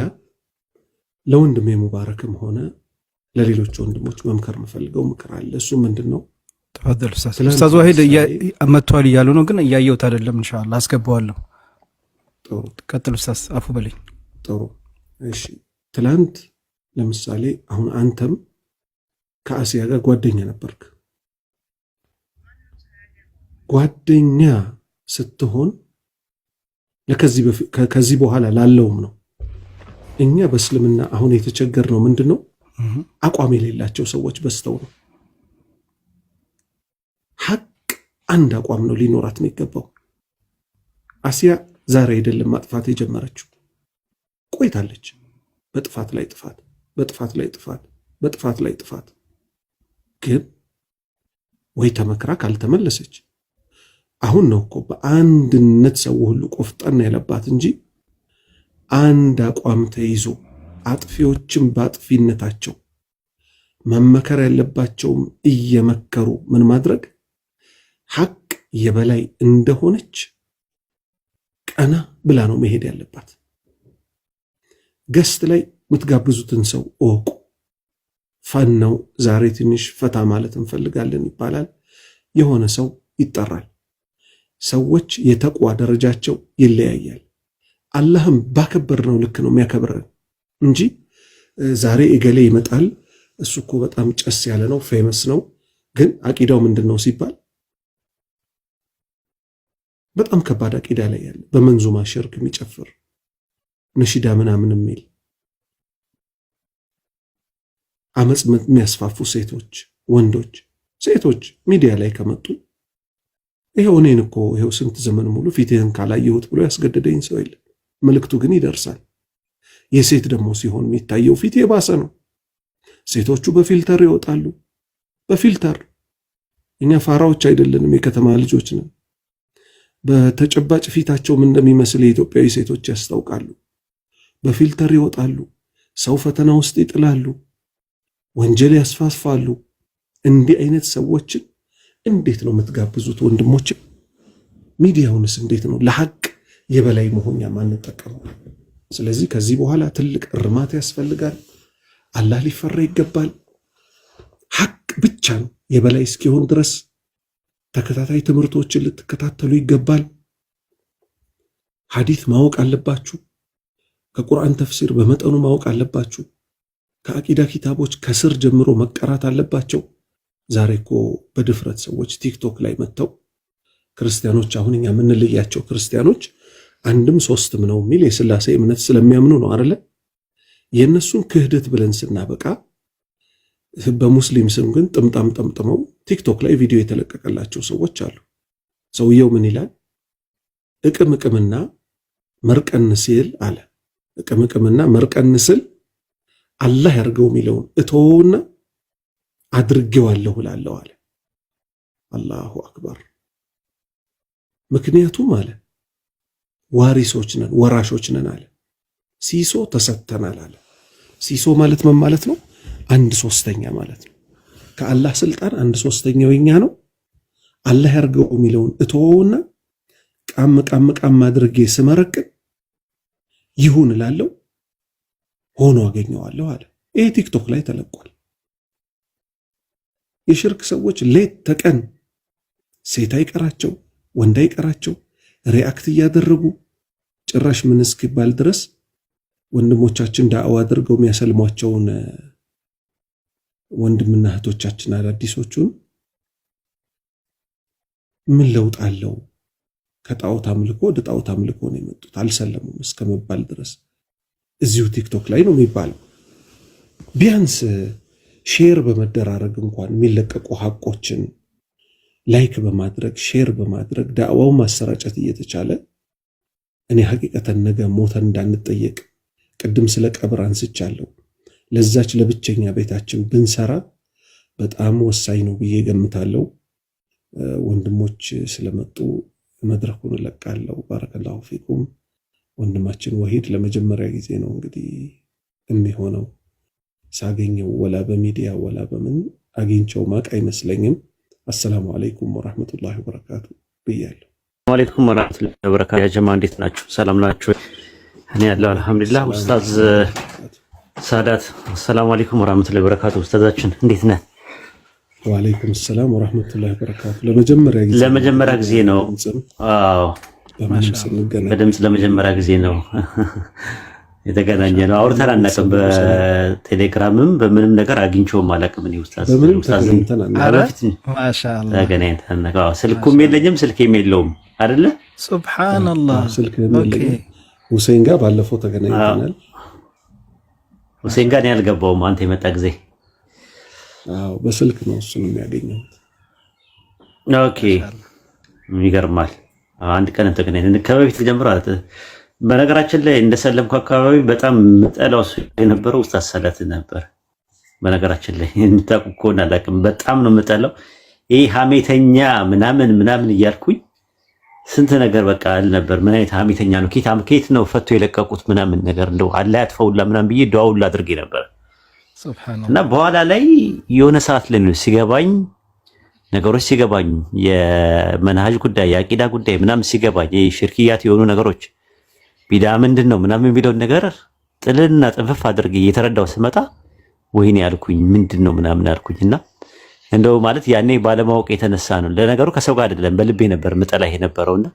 S2: ለወንድሜ ሙባረክም ሆነ ለሌሎች ወንድሞች መምከር የምፈልገው ምክር አለ። እሱ ምንድነው?
S1: ተፈደል ኡስታዝ ዋሂድ መጥቷል እያሉ ነው፣ ግን እያየሁት አይደለም። ኢንሻአላህ አስገባዋለሁ።
S2: ጥሩ
S1: ቀጥል ኡስታዝ፣ አፉ በለኝ።
S2: ጥሩ እሺ። ትላንት ለምሳሌ አሁን አንተም ከአሲያ ጋር ጓደኛ ነበርክ። ጓደኛ ስትሆን ከዚህ በኋላ ላለውም ነው። እኛ በእስልምና አሁን የተቸገርነው ምንድነው? አቋም የሌላቸው ሰዎች በስተው ነው። ሐቅ አንድ አቋም ነው ሊኖራት ነው የሚገባው። አሲያ ዛሬ አይደለም ማጥፋት የጀመረችው፣ ቆይታለች። በጥፋት ላይ ጥፋት፣ በጥፋት ላይ ጥፋት፣ በጥፋት ላይ ጥፋት። ግን ወይ ተመክራ ካልተመለሰች አሁን ነው እኮ በአንድነት ሰው ሁሉ ቆፍጠን ያለባት እንጂ አንድ አቋም ተይዞ አጥፊዎችም በአጥፊነታቸው መመከር ያለባቸውም እየመከሩ ምን ማድረግ ሐቅ የበላይ እንደሆነች ቀና ብላ ነው መሄድ ያለባት። ገስት ላይ የምትጋብዙትን ሰው እወቁ። ፈናው ዛሬ ትንሽ ፈታ ማለት እንፈልጋለን ይባላል። የሆነ ሰው ይጠራል። ሰዎች የተቋ ደረጃቸው ይለያያል። አላህም ባከበር ነው ልክ ነው የሚያከብረን እንጂ ዛሬ እገሌ ይመጣል፣ እሱ እኮ በጣም ጨስ ያለ ነው፣ ፌመስ ነው፣ ግን አቂዳው ምንድነው ሲባል በጣም ከባድ አቂዳ ላይ ያለ በመንዙማ ሽርክ የሚጨፍር ነሺዳ ምናምን የሚል አመጽ የሚያስፋፉ ሴቶች፣ ወንዶች፣ ሴቶች ሚዲያ ላይ ከመጡ ይሄው እኔን እኮ ይሄው ስንት ዘመን ሙሉ ፊትህን ካላየሁት ብሎ ያስገደደኝ ሰው የለም። መልእክቱ ግን ይደርሳል። የሴት ደግሞ ሲሆን የሚታየው ፊት የባሰ ነው። ሴቶቹ በፊልተር ይወጣሉ። በፊልተር እኛ ፋራዎች አይደለንም፣ የከተማ ልጆች ነን። በተጨባጭ ፊታቸው ምን እንደሚመስል የኢትዮጵያዊ ሴቶች ያስታውቃሉ። በፊልተር ይወጣሉ። ሰው ፈተና ውስጥ ይጥላሉ። ወንጀል ያስፋፋሉ። እንዲህ አይነት ሰዎችን እንዴት ነው የምትጋብዙት ወንድሞች? ሚዲያውንስ እንዴት ነው ለሐቅ የበላይ መሆኛ ማንጠቀመው? ስለዚህ ከዚህ በኋላ ትልቅ እርማት ያስፈልጋል። አላህ ሊፈራ ይገባል። ሐቅ ብቻ ነው የበላይ እስኪሆን ድረስ ተከታታይ ትምህርቶችን ልትከታተሉ ይገባል። ሐዲስ ማወቅ አለባችሁ። ከቁርአን ተፍሲር በመጠኑ ማወቅ አለባችሁ። ከአቂዳ ኪታቦች ከስር ጀምሮ መቀራት አለባቸው። ዛሬ እኮ በድፍረት ሰዎች ቲክቶክ ላይ መጥተው ክርስቲያኖች፣ አሁን እኛ የምንለያቸው ክርስቲያኖች አንድም ሶስትም ነው የሚል የሥላሴ እምነት ስለሚያምኑ ነው አይደለ? የእነሱን ክህደት ብለን ስናበቃ በሙስሊም ስም ግን ጥምጣም ጠምጥመው ቲክቶክ ላይ ቪዲዮ የተለቀቀላቸው ሰዎች አሉ። ሰውየው ምን ይላል? እቅምቅምና መርቀን ሲል አለ። እቅምቅምና መርቀን ስል አላህ ያርገው የሚለውን እተወውና አድርጌዋለሁ እላለሁ አለ። አላሁ አክበር። ምክንያቱም አለ ዋሪሶች ነን፣ ወራሾች ነን አለ። ሲሶ ተሰጥተናል አለ። ሲሶ ማለት ምን ማለት ነው? 1/3 ማለት ነው። ከአላህ ስልጣን 1/3 የኛ ነው። አላህ ያርገው የሚለውን እተወውና ቃም ቃም ቃም አድርጌ ስመረቅን ይሁን እላለሁ፣ ሆኖ አገኘዋለሁ አለ። ይሄ ቲክቶክ ላይ ተለቋል። የሽርክ ሰዎች ሌት ተቀን ሴት አይቀራቸው ወንድ አይቀራቸው ሪአክት እያደረጉ ጭራሽ ምን እስኪባል ድረስ ወንድሞቻችን ዳዕዋ አድርገው የሚያሰልሟቸውን ወንድምና እህቶቻችን አዳዲሶቹን ምን ለውጥ አለው? ከጣዖት አምልኮ ወደ ጣዖት አምልኮ ነው የመጡት፣ አልሰለሙም እስከመባል ድረስ እዚሁ ቲክቶክ ላይ ነው የሚባለው። ቢያንስ ሼር በመደራረግ እንኳን የሚለቀቁ ሐቆችን ላይክ በማድረግ ሼር በማድረግ ዳዕዋው ማሰራጨት እየተቻለ እኔ ሐቂቀተን ነገ ሞተን እንዳንጠየቅ ቅድም ስለ ቀብር አንስቻለሁ። ለዛች ለብቸኛ ቤታችን ብንሰራ በጣም ወሳኝ ነው ብዬ ገምታለሁ። ወንድሞች ስለመጡ መድረኩን እለቃለሁ። ባረከላሁ ፊኩም። ወንድማችን ወሂድ ለመጀመሪያ ጊዜ ነው እንግዲህ የሚሆነው ሳገኘው፣ ወላ በሚዲያ ወላ በምን አግኝቸው ማቅ አይመስለኝም። አሰላሙ አለይኩም ወራህመቱላሂ ወበረካቱ ብያለሁ።
S3: ወአለይኩም ወራህመቱላሂ ወበረካቱ። ያ ጀማ እንዴት ናችሁ? ሰላም ናችሁ? እኔ ያለው አልሐምዱሊላህ። ኡስታዝ ሳዳት ሰላም አለይኩም ወራህመቱላሂ ወበረካቱ። ኡስታዛችን እንዴት ነህ?
S2: ወአለይኩም ሰላም ወራህመቱላሂ ወበረካቱ። ለመጀመሪያ ጊዜ ነው። አዎ በድምጽ ለመጀመሪያ ጊዜ ነው የተገናኘ ነው። አውርተን አናውቅም። በቴሌግራምም በምንም ነገር አግኝቼውም አላውቅም። እኔ ኡስታዝ ማሻአላህ ተገናኝተን ስልኩም የለኝም ስልኬም የለውም አይደለ? ሱብሃንአላህ። ስልክም የለኝም። ሁሴን ጋር ባለፈው ተገናኝተናል።
S3: ሁሴን ጋር እኔ አልገባውም አንተ የመጣ ጊዜ።
S2: አዎ በስልክ ነው እሱን የሚያገኘሁት።
S3: ኦኬ ይገርማል። አንድ ቀን ተገናኝተን ከበፊት ጀምሮ በነገራችን ላይ እንደሰለምኩ አካባቢ በጣም ምጠላው የነበረው ኡስታዝ ሳዳት ነበር። በነገራችን ላይ እንታቁ ከሆነ አላውቅም፣ በጣም ነው ምጠላው። ይሄ ሐሜተኛ ምናምን እያልኩኝ ስንት ነገር በቃ አልነበር። ምን አይነት ሐሜተኛ ነው? ኬት ነው ፈቶ የለቀቁት ምናምን ነገር እንደው አላህ ያጥፈውላ ምናምን ብዬ ዱዓውላ አድርጌ ነበር። ሱብሃንአላህ። እና በኋላ ላይ የሆነ ሰዓት ላይ ነው ሲገባኝ ነገሮች ሲገባኝ የመንሃጅ ጉዳይ የአቂዳ ጉዳይ ምናምን ሲገባኝ የሽርክያት የሆኑ ነገሮች ቢዳ ምንድን ነው ምናምን የሚለውን ነገር ጥልና ጥንፍፍ አድርጌ እየተረዳው ስመጣ ወይኔ ያልኩኝ ምንድን ነው ምናምን ያልኩኝና እንደው ማለት ያኔ ባለማወቅ የተነሳ ነው። ለነገሩ ከሰው ጋር አይደለም በልቤ ነበር ምጠላ የነበረውና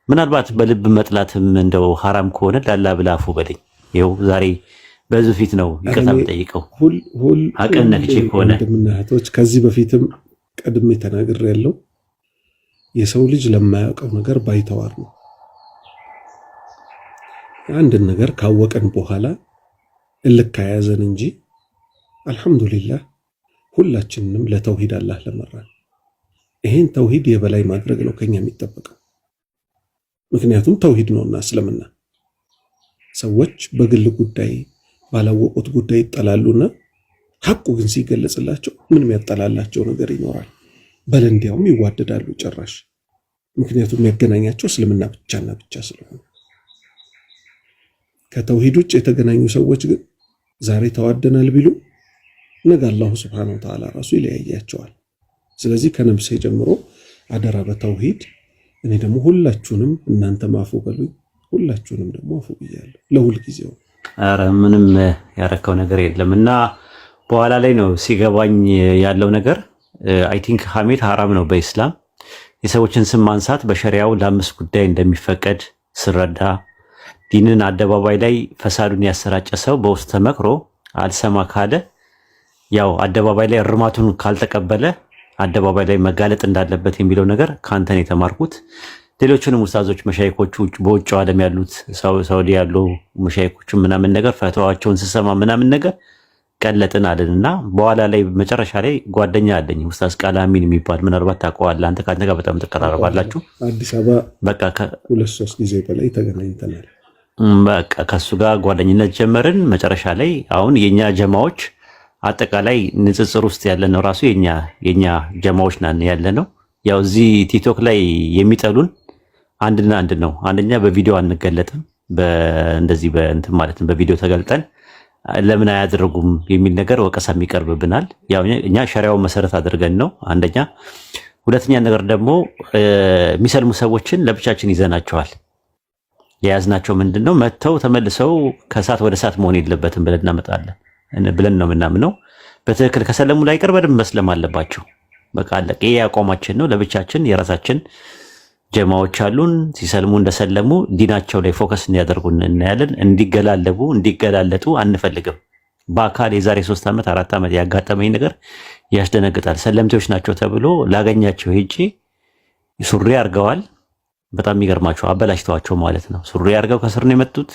S3: ምናልባት በልብ መጥላትም እንደው ሐራም ከሆነ ላላ ብላፉ በለኝ። ይኸው ዛሬ በዙ ፊት ነው ይቅርታ የምጠይቀው። አቀን ነክቼ ከሆነ
S2: ወንድምና እህቶች ከዚህ በፊትም ቀድሜ ተናግሬያለሁ። የሰው ልጅ ለማያውቀው ነገር ባይተዋር ነው። አንድን ነገር ካወቀን በኋላ እልክ ያዘን እንጂ አልহামዱሊላህ ሁላችንንም ለተውሂድ አላህ ለመራን። ይሄን ተውሂድ የበላይ ማድረግ ነው ከኛ የሚጠበቀው። ምክንያቱም ተውሂድ ነውና እስልምና። ሰዎች በግል ጉዳይ ባላወቁት ጉዳይ ይጠላሉና ሐቁ ግን ሲገለጽላቸው ምንም ያጠላላቸው ነገር ይኖራል። በል እንዲያውም ይዋደዳሉ ጭራሽ። ምክንያቱም የሚያገናኛቸው እስልምና ብቻና ብቻ ስለሆነ። ከተውሂድ ውጭ የተገናኙ ሰዎች ግን ዛሬ ተዋደናል ቢሉ ነገ አላሁ ሱብሓነሁ ወተዓላ ራሱ ይለያያቸዋል። ስለዚህ ከነፍሴ ጀምሮ አደራ በተውሂድ። እኔ ደግሞ ሁላችሁንም እናንተ ማፉ በሉኝ፣ ሁላችሁንም ደግሞ አፉ ብያለሁ ለሁል ጊዜው።
S3: ኧረ ምንም ያረከው ነገር የለም እና በኋላ ላይ ነው ሲገባኝ ያለው ነገር። አይ ቲንክ ሐሜት ሐራም ነው በኢስላም። የሰዎችን ስም ማንሳት በሸሪያው ለአምስት ጉዳይ እንደሚፈቀድ ስረዳ፣ ዲንን አደባባይ ላይ ፈሳዱን ያሰራጨ ሰው በውስጥ ተመክሮ አልሰማ ካለ ያው አደባባይ ላይ እርማቱን ካልተቀበለ አደባባይ ላይ መጋለጥ እንዳለበት የሚለው ነገር ካንተን የተማርኩት። ሌሎችንም ኡስታዞች መሻይኮቹ በውጭ ዓለም ያሉት ሳውዲ ያሉ መሻይኮቹ ምናምን ነገር ፈተዋቸውን ስሰማ ምናምን ነገር ቀለጥን አለንና በኋላ ላይ መጨረሻ ላይ ጓደኛ አለኝ ኡስታዝ ቃላሚን የሚባል ምናልባት ታውቀዋለህ አንተ። ካንተ ጋር በጣም ተቀራረባላችሁ።
S2: አዲስ አበባ
S3: በቃ
S2: 2-3 ጊዜ በላይ ተገናኝተናል።
S3: በቃ ከሱ ጋር ጓደኝነት ጀመርን። መጨረሻ ላይ አሁን የኛ ጀማዎች አጠቃላይ ንጽጽር ውስጥ ያለነው ራሱ የኛ ጀማዎች ነን ያለነው። ያው እዚህ ቲክቶክ ላይ የሚጠሉን አንድና አንድ ነው። አንደኛ በቪዲዮ አንገለጥም፣ እንደዚህ በእንትን ማለት ነው። በቪዲዮ ተገልጠን ለምን አያደርጉም የሚል ነገር ወቀሳ የሚቀርብብናል። ያው እኛ ሸሪዓውን መሰረት አድርገን ነው አንደኛ። ሁለተኛ ነገር ደግሞ የሚሰልሙ ሰዎችን ለብቻችን ይዘናቸዋል። የያዝናቸው ምንድነው መተው ተመልሰው ከእሳት ወደ እሳት መሆን የለበትም ብለን እናመጣለን ብለን ነው ምናምነው። በትክክል ከሰለሙ ላይ ቀር በደንብ መስለም አለባቸው። በቃ አለቀ። ይሄ አቋማችን ነው። ለብቻችን የራሳችን ጀማዎች አሉን። ሲሰልሙ እንደሰለሙ ዲናቸው ላይ ፎከስ እንዲያደርጉ እናያለን። እንዲገላለጡ አንፈልግም። በአካል የዛሬ 3 ዓመት 4 ዓመት ያጋጠመኝ ነገር ያስደነግጣል። ሰለምቴዎች ናቸው ተብሎ ላገኛቸው ሄጄ ሱሪ አድርገዋል። በጣም የሚገርማቸው አበላሽተዋቸው ማለት ነው። ሱሪ አድርገው ከስር ነው የመጡት።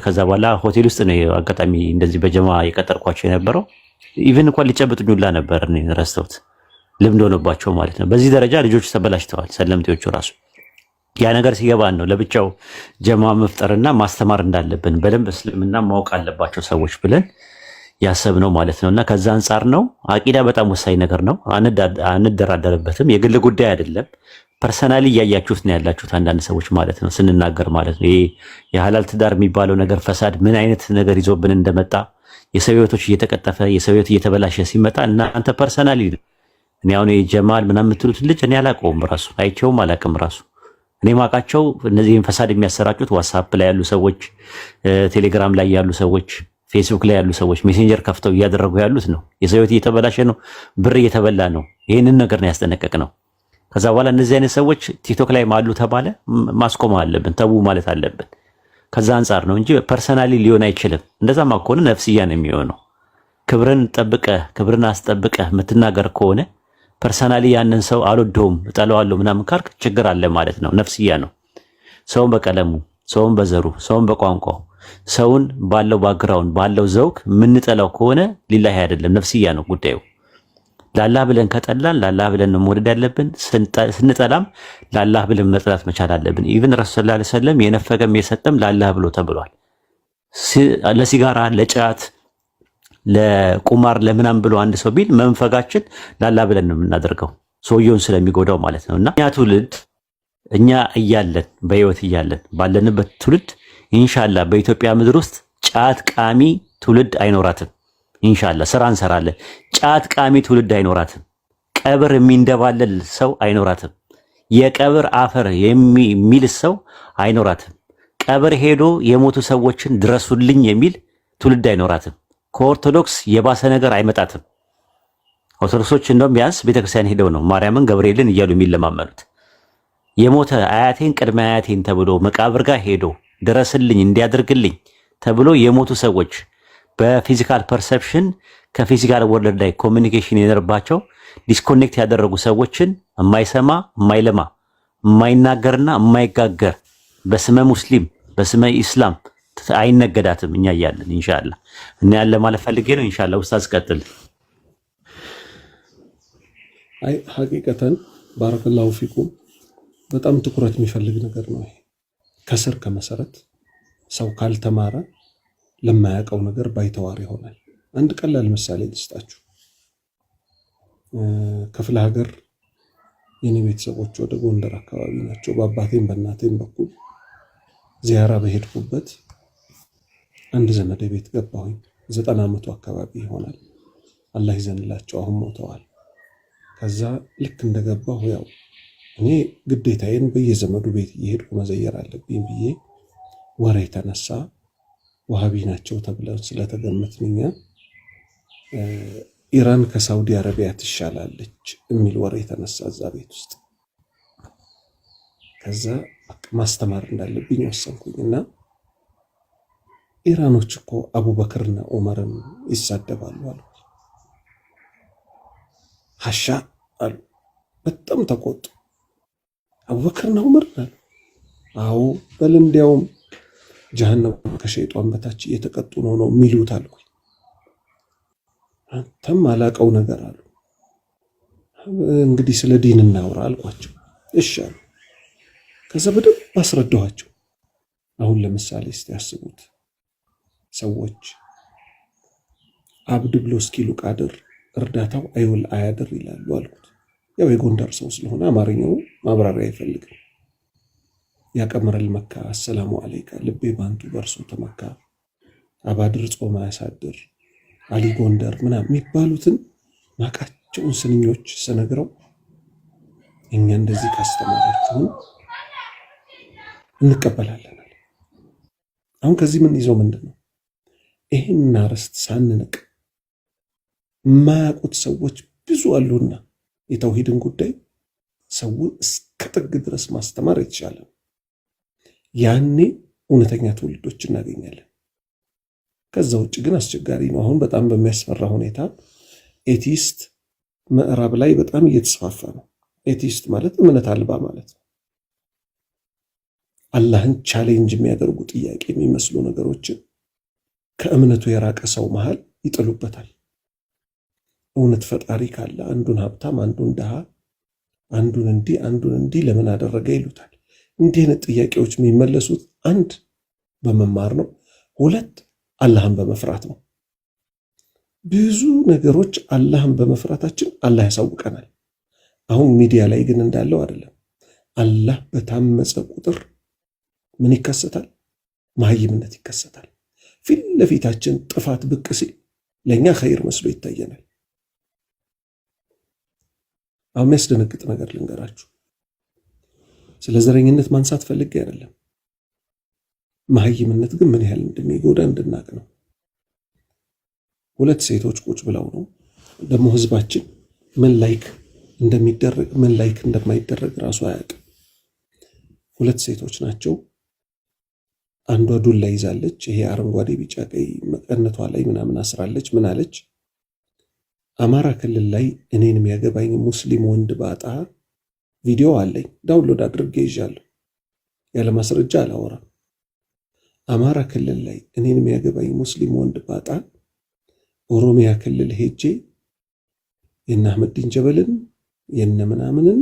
S3: ከዛ በኋላ ሆቴል ውስጥ ነው አጋጣሚ እንደዚህ በጀማ የቀጠርኳቸው የነበረው። ኢቭን እንኳን ሊጨብጡኝ ሁላ ነበር ረስተውት ልምድ ሆነባቸው ማለት ነው። በዚህ ደረጃ ልጆቹ ተበላሽተዋል፣ ሰለምቴዎቹ ራሱ። ያ ነገር ሲገባን ነው ለብቻው ጀማ መፍጠርና ማስተማር እንዳለብን በደንብ እስልምና ማወቅ አለባቸው ሰዎች ብለን ያሰብነው ማለት ነውና ከዛ አንጻር ነው። አቂዳ በጣም ወሳኝ ነገር ነው፣ አንደራደርበትም። የግል ጉዳይ አይደለም። ፐርሰናሊ እያያችሁት ነው ያላችሁት አንዳንድ ሰዎች ማለት ነው ስንናገር ማለት ነው። ይሄ የሐላል ትዳር የሚባለው ነገር ፈሳድ ምን አይነት ነገር ይዞብን እንደመጣ የሰው ሕይወቶች እየተቀጠፈ የሰው ሕይወት እየተበላሸ ሲመጣ እናንተ ፐርሰናሊ እኔ አሁን የጀማል ምናምን የምትሉት ልጅ እኔ አላውቀውም፣ ራሱ አይቼውም አላውቅም። ራሱ እኔ ማውቃቸው እነዚህን ፈሳድ የሚያሰራጩት ዋትስአፕ ላይ ያሉ ሰዎች፣ ቴሌግራም ላይ ያሉ ሰዎች፣ ፌስቡክ ላይ ያሉ ሰዎች ሜሴንጀር ከፍተው እያደረጉ ያሉት ነው። የሰው ሕይወት እየተበላሸ ነው፣ ብር እየተበላ ነው። ይህንን ነገር ነው ያስጠነቀቅ ነው። ከዛ በኋላ እነዚህ አይነት ሰዎች ቲክቶክ ላይ ማሉ ተባለ ማስቆም አለብን፣ ተው ማለት አለብን። ከዛ አንጻር ነው እንጂ ፐርሰናሊ ሊሆን አይችልም። እንደዛማ ከሆነ ነፍስያ ነው የሚሆነው። ክብርን ጠብቀህ ክብርን አስጠብቀህ የምትናገር ከሆነ ፐርሰናሊ ያንን ሰው አልወደውም እጠላዋለሁ ምናምን ካልክ ችግር አለ ማለት ነው። ነፍስያ ነው። ሰውን በቀለሙ፣ ሰውን በዘሩ፣ ሰውን በቋንቋው፣ ሰውን ባለው ባግራውንድ ባለው ዘውግ የምንጠላው ከሆነ ሊላሂ አይደለም፣ ነፍስያ ነው ጉዳዩ። ላላህ ብለን ከጠላን ላላህ ብለን ነው መውደድ ያለብን። ስንጠላም ላላህ ብለን መጥላት መቻል አለብን። ኢቭን ረሱል ሰለላሁ ዐለይሂ ወሰለም የነፈገም የሰጠም ላላህ ብሎ ተብሏል። ለሲጋራ፣ ለጫት፣ ለቁማር ለምናም ብሎ አንድ ሰው ቢል መንፈጋችን ላላህ ብለን ነው የምናደርገው ሰውየውን ስለሚጎዳው ማለት ነውና እኛ ትውልድ እኛ እያለን በህይወት እያለን ባለንበት ትውልድ ኢንሻአላህ በኢትዮጵያ ምድር ውስጥ ጫት ቃሚ ትውልድ አይኖራትም። ኢንሻአላህ ስራ እንሰራለን። ጫት ቃሚ ትውልድ አይኖራትም። ቀብር የሚንደባለል ሰው አይኖራትም። የቀብር አፈር የሚል ሰው አይኖራትም። ቀብር ሄዶ የሞቱ ሰዎችን ድረሱልኝ የሚል ትውልድ አይኖራትም። ከኦርቶዶክስ የባሰ ነገር አይመጣትም። ኦርቶዶክሶች እንደውም ቢያንስ ቤተክርስቲያን ሄደው ነው ማርያምን ገብርኤልን እያሉ የሚለማመኑት። የሞተ አያቴን ቅድመ አያቴን ተብሎ መቃብር ጋር ሄዶ ድረስልኝ እንዲያደርግልኝ ተብሎ የሞቱ ሰዎች በፊዚካል ፐርሰፕሽን ከፊዚካል ወርልድ ላይ ኮሚኒኬሽን የነበረባቸው ዲስኮኔክት ያደረጉ ሰዎችን የማይሰማ የማይለማ የማይናገርና የማይጋገር በስመ ሙስሊም በስመ ኢስላም አይነገዳትም። እኛ እያለን ኢንሻአላህ እና ያለ ማለት ፈልጌ ነው። ኢንሻአላህ ኡስታዝ ቀጥል።
S2: አይ ሐቂቀተን ባረከላሁ ፊኩም በጣም ትኩረት የሚፈልግ ነገር ነው ይሄ። ከስር ከመሰረት ሰው ካልተማረ ለማያውቀው ነገር ባይተዋር ይሆናል። አንድ ቀላል ምሳሌ ልስጣችሁ። ክፍለ ሀገር የኔ ቤተሰቦች ወደ ጎንደር አካባቢ ናቸው። በአባቴም በእናቴም በኩል ዚያራ በሄድኩበት አንድ ዘመድ ቤት ገባሁኝ። 90 ዓመቱ አካባቢ ይሆናል። አላህ ይዘንላቸው፣ አሁን ሞተዋል። ከዛ ልክ እንደገባሁ ያው እኔ ግዴታዬን በየዘመዱ ቤት እየሄድኩ መዘየር አለብኝ ብዬ ወሬ ተነሳ። ዋሃቢ ናቸው ተብለን ስለተገመትንኛ ኢራን ከሳውዲ አረቢያ ትሻላለች የሚል ወሬ ተነሳ እዛ ቤት ውስጥ። ከዛ ማስተማር እንዳለብኝ ወሰንኩኝና ኢራኖች እኮ አቡበክርና ዑመርን ይሳደባሉ አሉ። ሐሻ አሉ። በጣም ተቆጡ። አቡበክርና ዑመር አሉ። አዎ በል እንዲያውም ጀሃነም ከሸይጣን በታች እየተቀጡ ነው የሚሉት አልኩ። አንተም አላቀው ነገር አሉ። እንግዲህ ስለ ዲን እናውራ አልኳቸው። እሺ አሉ። ከዛ በደንብ አስረዳኋቸው። አሁን ለምሳሌ እስቲ ያስቡት፣ ሰዎች አብድ ብሎ እስኪሉ ቃድር እርዳታው አይውል አያድር ይላሉ አልኩት። ያው የጎንደር ሰው ስለሆነ አማርኛው ማብራሪያ አይፈልግም። ያቀመረል መካ አሰላሙ አለይካ ልቤ ባንቱ በርሶ ተመካ አባድር ጾማ ያሳድር አሊ ጎንደር ምናምን የሚባሉትን ማቃቸውን ስንኞች ስነግረው እኛ እንደዚህ ካስተማራችሁን እንቀበላለን። አሁን ከዚህ ምን ይዘው ምንድነው ይሄን አርስት ሳንንቅ ማያውቁት ሰዎች ብዙ አሉና የተውሂድን ጉዳይ ሰውን እስከ ጥግ ድረስ ማስተማር የተቻለ ያኔ እውነተኛ ትውልዶች እናገኛለን። ከዛ ውጭ ግን አስቸጋሪ ነው። አሁን በጣም በሚያስፈራ ሁኔታ ኤቲስት ምዕራብ ላይ በጣም እየተስፋፋ ነው። ኤቲስት ማለት እምነት አልባ ማለት ነው። አላህን ቻሌንጅ የሚያደርጉ ጥያቄ የሚመስሉ ነገሮችን ከእምነቱ የራቀ ሰው መሃል ይጥሉበታል። እውነት ፈጣሪ ካለ አንዱን ሀብታም አንዱን ድሃ አንዱን እንዲህ ለምን አደረገ ይሉታል። እንዲህ አይነት ጥያቄዎች የሚመለሱት አንድ በመማር ነው፣ ሁለት አላህን በመፍራት ነው። ብዙ ነገሮች አላህን በመፍራታችን አላህ ያሳውቀናል። አሁን ሚዲያ ላይ ግን እንዳለው አይደለም። አላህ በታመፀ ቁጥር ምን ይከሰታል? መሀይምነት ይከሰታል። ፊት ለፊታችን ጥፋት ብቅ ሲል ለእኛ ኸይር መስሎ ይታየናል። አሁን የሚያስደነግጥ ነገር ልንገራችሁ። ስለ ዘረኝነት ማንሳት ፈልጌ አይደለም። መሀይምነት ግን ምን ያህል እንደሚጎዳ እንድናቅ ነው። ሁለት ሴቶች ቁጭ ብለው ነው ደግሞ ህዝባችን ምን ላይክ እንደሚደረግ ምን ላይክ እንደማይደረግ ራሱ አያውቅም። ሁለት ሴቶች ናቸው። አንዷ ዱላ ይዛለች። ይሄ አረንጓዴ ቢጫ ቀይ መቀነቷ ላይ ምናምን አስራለች። ምን አለች? አማራ ክልል ላይ እኔን የሚያገባኝ ሙስሊም ወንድ ባጣ ቪዲዮ አለኝ፣ ዳውንሎድ አድርጌ ይዣለሁ። ያለ ማስረጃ አላወራም። አማራ ክልል ላይ እኔን የሚያገባኝ ሙስሊም ወንድ ባጣ ኦሮሚያ ክልል ሄጄ የነ አህመዲን ጀበልን የነ ምናምንን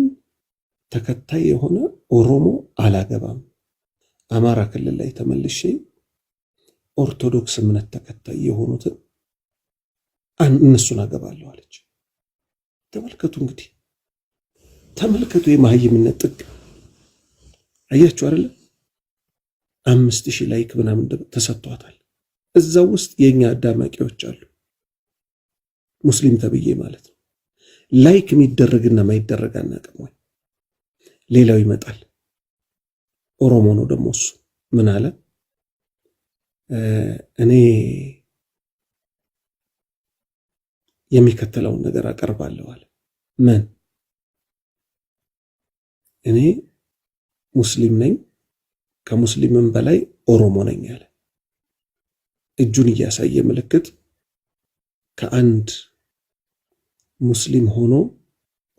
S2: ተከታይ የሆነ ኦሮሞ አላገባም። አማራ ክልል ላይ ተመልሼ ኦርቶዶክስ እምነት ተከታይ የሆኑትን እነሱን አገባለሁ አለች። ተመልከቱ እንግዲህ ተመልከቱ፣ የመሀይምነት ጥግ አያችሁ አይደል? 5000 ላይክ ምናምን ተሰጥቷታል። እዛው ውስጥ የኛ አዳማቂዎች አሉ፣ ሙስሊም ተብዬ ማለት ነው። ላይክ የሚደረግና ማይደረግ አናውቅም ወይ? ሌላው ይመጣል። ኦሮሞ ነው ደግሞ እሱ ምን አለ? እኔ የሚከተለውን ነገር አቀርባለሁ አለ። ምን? እኔ ሙስሊም ነኝ፣ ከሙስሊምም በላይ ኦሮሞ ነኝ አለ። እጁን እያሳየ ምልክት ከአንድ ሙስሊም ሆኖ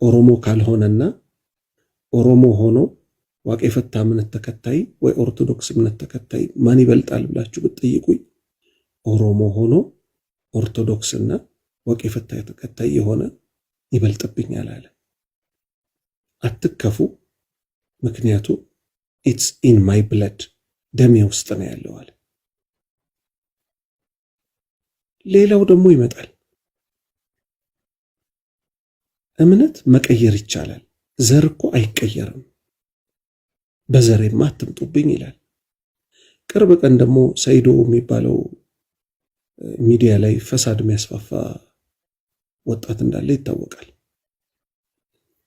S2: ኦሮሞ ካልሆነና ኦሮሞ ሆኖ ዋቄፈታ እምነት ተከታይ ወይ ኦርቶዶክስ እምነት ተከታይ ማን ይበልጣል ብላችሁ ብትጠይቁኝ ኦሮሞ ሆኖ ኦርቶዶክስና ዋቄፈታ ተከታይ የሆነ ይበልጥብኛል አለ። አትከፉ፣ ምክንያቱ it's in my blood ደሜ ውስጥ ነው ያለው አለ። ሌላው ደግሞ ይመጣል። እምነት መቀየር ይቻላል፣ ዘር እኮ አይቀየርም፣ በዘሬማ አትምጡብኝ ይላል። ቅርብ ቀን ደግሞ ሰይዶ የሚባለው ሚዲያ ላይ ፈሳድ የሚያስፋፋ ወጣት እንዳለ ይታወቃል።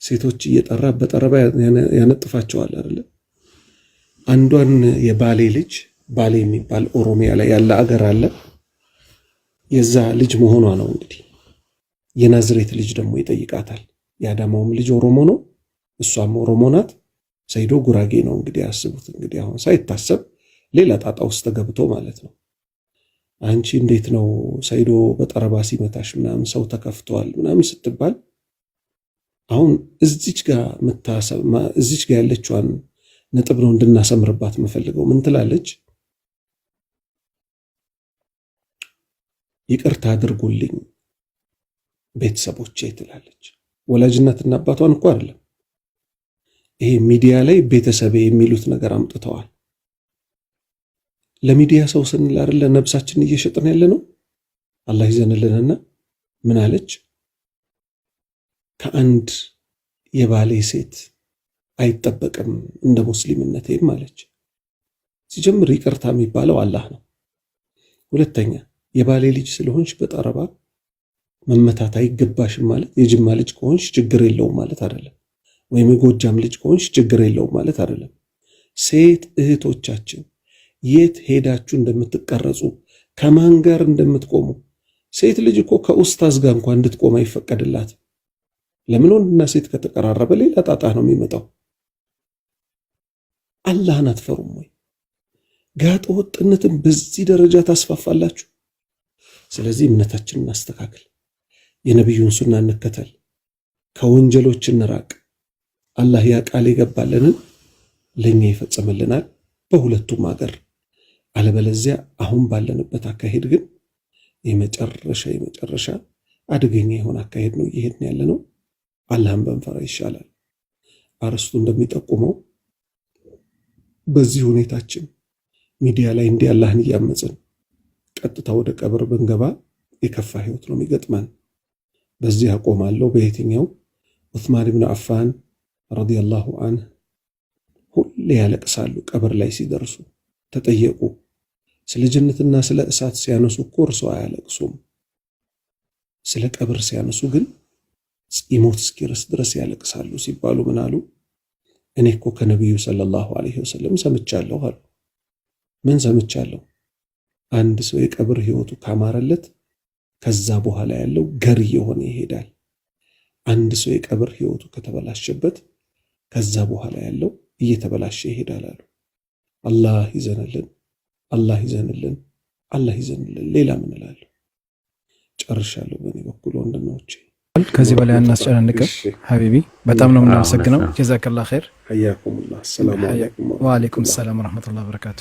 S2: ሴቶች እየጠራ በጠረባ ያነጥፋቸዋል አይደል? አንዷን የባሌ ልጅ ባሌ የሚባል ኦሮሚያ ላይ ያለ አገር አለ። የዛ ልጅ መሆኗ ነው እንግዲህ። የናዝሬት ልጅ ደግሞ ይጠይቃታል። የአዳማውም ልጅ ኦሮሞ ነው፣ እሷም ኦሮሞ ናት። ሰይዶ ጉራጌ ነው እንግዲህ። አስቡት እንግዲህ አሁን ሳይታሰብ ሌላ ጣጣ ውስጥ ገብቶ ማለት ነው። አንቺ እንዴት ነው ሰይዶ በጠረባ ሲመታሽ ምናምን ሰው ተከፍቷል ምናምን ስትባል አሁን እዚች ጋር ያለችዋን ነጥብ ነው እንድናሰምርባት የምፈልገው። ምን ትላለች? ይቅርታ አድርጉልኝ ቤተሰቦቼ ትላለች። ወላጅናትና አባቷን እኮ አይደለም፣ ይሄ ሚዲያ ላይ ቤተሰቤ የሚሉት ነገር አምጥተዋል። ለሚዲያ ሰው ስንል አይደለ ነብሳችንን እየሸጥን ያለ ነው። አላህ ይዘንልንና ምን አለች? ከአንድ የባሌ ሴት አይጠበቅም እንደ ሙስሊምነቴም አለች። ሲጀምር ይቅርታ የሚባለው አላህ ነው። ሁለተኛ የባሌ ልጅ ስለሆንሽ በጠረባ መመታት አይገባሽም ማለት የጅማ ልጅ ከሆንሽ ችግር የለውም ማለት አይደለም፣ ወይም የጎጃም ልጅ ከሆንሽ ችግር የለውም ማለት አይደለም። ሴት እህቶቻችን የት ሄዳችሁ እንደምትቀረጹ ከማን ጋር እንደምትቆሙ፣ ሴት ልጅ እኮ ከኡስታዝ ጋር እንኳን እንድትቆም አይፈቀድላትም። ለምን? ወንድና ሴት ከተቀራረበ ሌላ ጣጣ ነው የሚመጣው። አላህን አትፈሩም ወይ? ጋጠ ወጥነትን በዚህ ደረጃ ታስፋፋላችሁ። ስለዚህ እምነታችንን እናስተካክል፣ የነቢዩን ሱና እንከተል፣ ከወንጀሎች እንራቅ። አላህ ያ ቃል የገባልንን ለኛ ይፈጽምልናል በሁለቱም ሀገር። አለበለዚያ አሁን ባለንበት አካሄድ ግን የመጨረሻ አደገኛ የሆነ አካሄድ ነው እየሄድን ያለ ነው። አላህን በንፈራ ይሻላል። አርስቱ እንደሚጠቁመው በዚህ ሁኔታችን ሚዲያ ላይ እንዲህ አላህን እያመጽን ቀጥታ ወደ ቀብር ብንገባ የከፋ ህይወት ነው የሚገጥመን። በዚህ አቆማለሁ። በየትኛው ዑስማን ኢብኑ አፋን ረዲየላሁ ዐንሁ ሁሌ ያለቅሳሉ ቀብር ላይ ሲደርሱ። ተጠየቁ፣ ስለ ጀነትና ስለ እሳት ሲያነሱ እኮ እርሶ አያለቅሱም፣ ስለ ቀብር ሲያነሱ ግን ሞት እስኪርስ ድረስ ያለቅሳሉ ሲባሉ ምን አሉ? እኔ እኮ ከነቢዩ ሰለላሁ ዐለይሂ ወሰለም ሰምቻለሁ አሉ። ምን ሰምቻለሁ? አንድ ሰው የቀብር ህይወቱ ካማረለት ከዛ በኋላ ያለው ገር እየሆነ ይሄዳል። አንድ ሰው የቀብር ህይወቱ ከተበላሸበት ከዛ በኋላ ያለው እየተበላሸ ይሄዳል አሉ። አላህ ይዘንልን፣ አላህ ይዘንልን፣ አላህ ይዘንልን። ሌላ ምን እላለሁ? ጨርሻለሁ በእኔ በኩል ወንድሞቼ።
S1: ከዚህ በላይ አናስጨናንቅም። ሀቢቢ በጣም ነው የምናመሰግነው። ጀዛከላህ ኸይር።
S2: ሐያኩሙላህ። ሰላም አለይኩም
S1: ወአለይኩም ሰላም ወራህመቱላሂ ወበረካቱ።